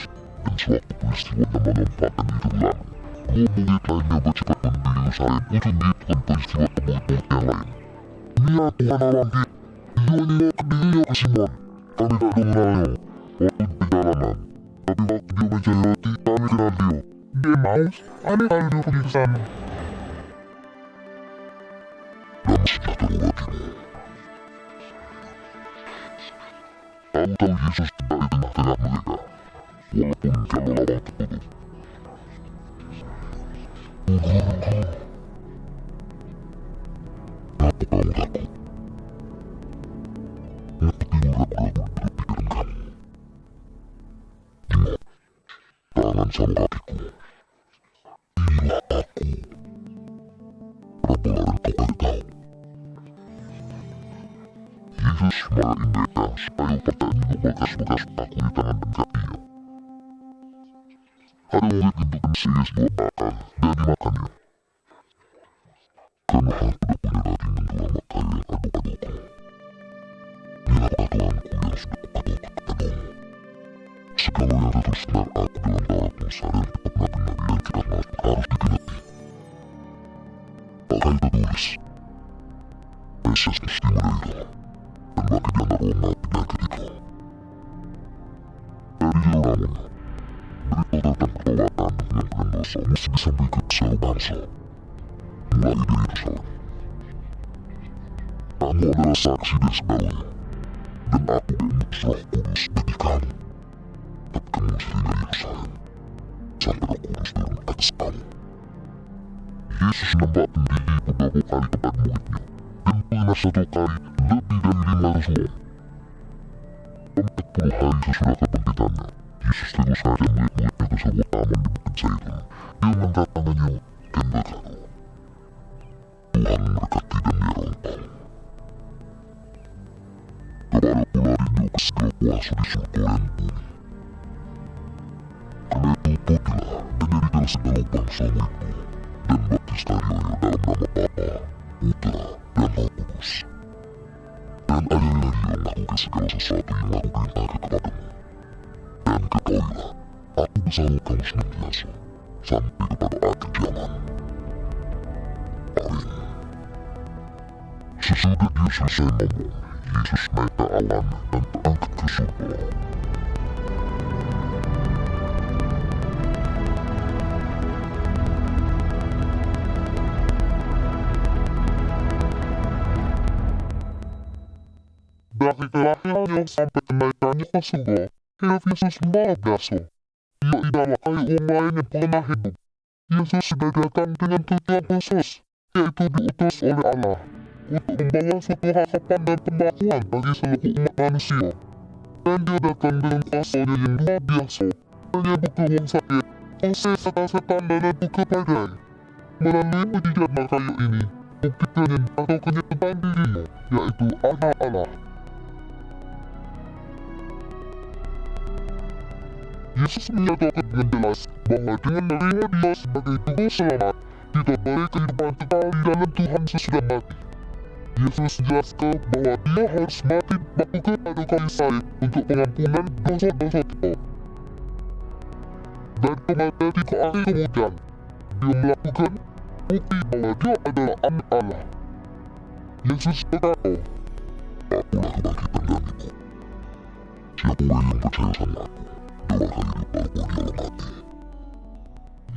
Speaker 19: Dan sewaktu peristiwa yang menampakkan itu berlalu, dua murid lainnya bercepat menuju Yerusalem untuk melihatkan peristiwa tersebut yang lain. Lihat Tuhan Allah kita. Dia menyerahkan dirinya ke Simon. Kami tak mengenalnya waktu di perjalanan. Tapi waktu dia mencari roti, kami kenal dia. Dia Emmaus, aneh kali dia pergi ke sana. Dan sejahtera bagimu. Tahu-tahu Yesus tiba di tengah-tengah mereka, walaupun jalan lawang tertutup. Guru-guru, kenapa kamu takut? Kenapa timbul ragu-ragu dalam pikiran kamu? Ingat, tangan sama kakiku. Inilah aku. Kenapa lari kau balik tahu? Yesus marahin mereka supaya letakkan bekas-bekas paku di tangan dan kakinya. Ada murid untuk Mesias dua bakar dan dimakannya. Karena hal tidak punya daging menjual maka yang aduk-adukku. Inilah peraturanku yang sudah kukadokan kepadamu. Segala yang tertulis tentang aku dalam Taurat Musa dan kitab nabi-nabi yang kita masuk harus digenapi. Pakai tertulis, Mesias mesti menderita. Dan bagi di antara umat penyakit itu. Dari jauh namun, berita tentang kedaulatan yang penuh dosa mesti disampaikan ke seluruh bangsa, mulai dari Yerusalem. Kamu adalah saksi dari segalanya, dan aku mengutus Roh Kudus bagi kamu. Tapi kamu mesti tinggal di Yerusalem, sampai Roh Kudus turun atas kamu. Yesus nampakkan diri beberapa kali kepada muridnya, dan pernah satu kali lebih dari 500 orang. 40 hari sesudah kebangkitannya, Yesus terus ngajak murid-muridnya ke sebuah taman di Bukit Zaitun. Dia mengangkat tangannya dan berkata, Tuhan memberkati dan merahmati engkau. Kepada pula rindu ke segala kuasa di surga dan bumi. Karena itu pergilah dan jadikan segala bangsa muridmu, dan baptistarianya dalam nama Bapa, Putra, dan Roh Kudus. Dan ajarilah dia melakukan segala sesuatu yang aku perintahkan kepadamu. Dan ketahuilah, aku bersama kamu senantiasa, sampai kepada akhir zaman. Amin. Sesudah dia selesai ngomong, Yesus naik ke awan dan terangkat ke surga. Dari kelahirannya sampai kenaikannya ke surga, hidup Yesus luar biasa. Dia tidaklah kayak orang lain yang pernah hidup. Yesus didatangkan dengan tujuan khusus, yaitu diutus oleh Allah, untuk membawa suatu harapan dan pembaruan bagi seluruh umat manusia. Dan dia datang dengan kuasanya yang luar biasa, menyebut ruang sakit, usir setan-setan dan membuka badai. Melalui mujizat kayu ini, buktikan atau kenyataan dirinya, yaitu anak Allah. Yesus menyatakan dengan jelas bahwa dengan menerima dia sebagai juru selamat, kita boleh kehidupan kekal di dalam Tuhan sesudah mati. Yesus jelaskan bahwa dia harus mati baku kepada kayu salib untuk pengampunan dosa-dosa kita. Dan kematian di akhir kemudian, dia melakukan bukti bahwa dia adalah anak Allah. Yesus berkata, Akulah kebangkitan dan hidup. Siapa yang percaya sama aku, dia akan hidup walaupun dia mati.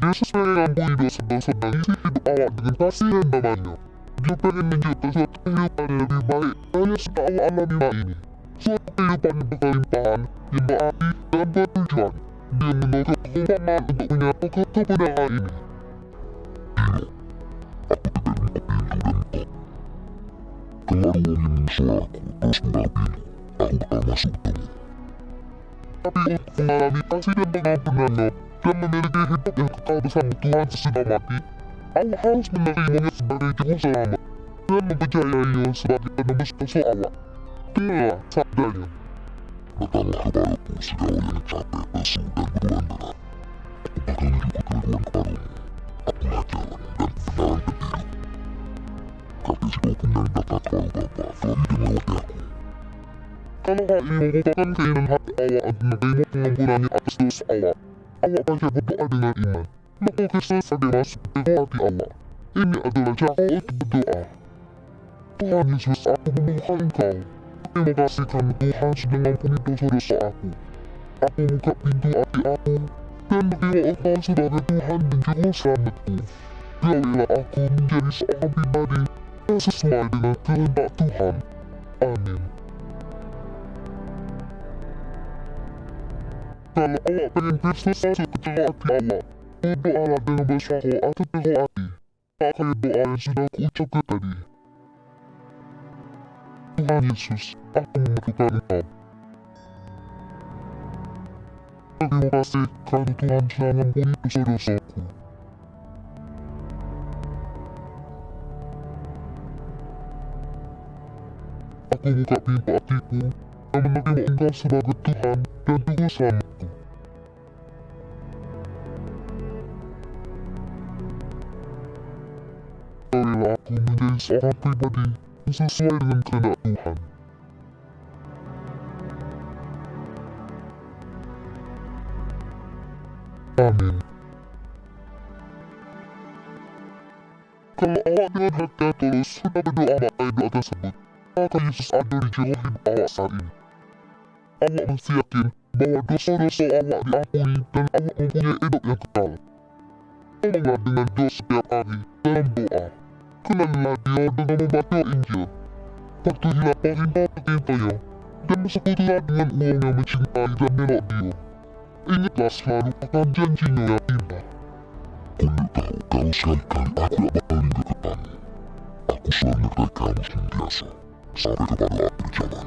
Speaker 19: Yesus mengampuni dosa-dosa dan isi hidup awak dengan kasih dan namanya. Dia pengen mencipta suatu kehidupan yang lebih baik dari yang awak alami ini. Suatu kehidupan yang berkelimpahan, yang berarti dan bertujuan. Dia menolong perumpamaan untuk menyatakan kebenaran ini. Aku tidak minta pintu dan engkau. Keluar ruang yang suaraku terus mendalam pintu. aku bakal masuk temu. Tapi untuk mengalami kasih dan pengampunannya dan memiliki hidup yang kekal bersama Tuhan sesudah mati, awak harus menerimanya sebagai juru selamat dan mempercayainya sebagai penebus dosa awak. Dengarlah sabdanya. Datanglah kepadaku segala yang capek, lesu, dan berulang berat. Aku bakal memberikan keleluhan kepadamu. Akulah jalan dan kebenaran dan hidup. Kata siapapun yang datang kepada Bapa melalui dan melewati aku. Kalau hal ini merupakan keinginan hati awak untuk menerima pengampunannya atas dosa awak, awak baca berdoa dengan iman. Maka Kristus akan masuk ke hati awak. Ini adalah cara untuk berdoa. Tuhan Yesus, aku memohon Engkau. Terima kasih karena Tuhan sudah mengampuni dosa-dosa aku. Aku buka pintu hati aku dan menerima Engkau sebagai Tuhan dan Juru Selamatku. Biarlah aku menjadi seorang pribadi yang sesuai dengan kehendak Tuhan. Amin. Kalau awak pengen Kristus masuk ke dalam hati awak, berdoalah dengan bersuara atau berhati. Tak kayak doa yang sudah aku ucapkan tadi. Tuhan Yesus, aku memerlukan Engkau. Terima kasih karena Tuhan telah mengampuni dosa-dosaku. Aku buka pintu hatiku dan menerima Engkau sebagai Tuhan dan Juru Selamatku. Berilah aku menjadi seorang pribadi yang sesuai dengan kehendak Tuhan. Amin. Kalau awak dengan hati yang tulus sudah berdoa maka doa tersebut, maka Yesus ada di jiwa hidup awak saat ini. Awak mesti yakin bahwa dosa-dosa awak diampuni dan awak mempunyai hidup yang kekal. Tolonglah dengan doa setiap hari dalam doa. Kenalilah dia dengan membaca Injil. Patuhilah perintah-perintahnya dan bersekutulah dengan uang yang mencintai dan melok dia. Ingatlah selalu akan janjinya yang indah. Aku tahu kalau sekali-kali aku tak bakal meninggalkanmu. Aku selalu menyertai kamu senantiasa sampai kepada akhir zaman.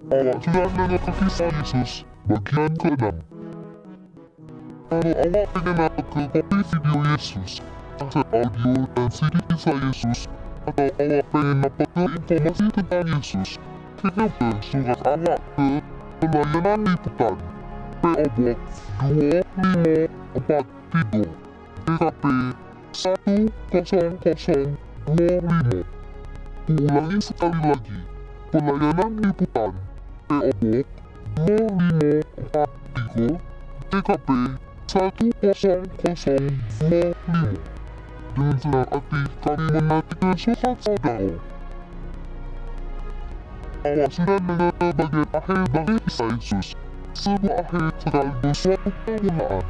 Speaker 19: Awak sudah mendengar kisah Yesus bagian ke-6. Kalau awak ingin dapat ke kopi video Yesus, kaset audio dan CD kisah Yesus, atau awak pengen dapat ke informasi tentang Yesus, kirim ke surat awak ke Pelayanan Liputan, PO Box 2543, TKP 10025. Ulangi sekali lagi, Pelayanan Liputan, PO Box 2543, TKP 10025. Dengan senang hati kami menantikan surat saudara. Awak sudah mendengar bagian akhir dari kisah Yesus, sebuah akhir sekaligus suatu penggunaan.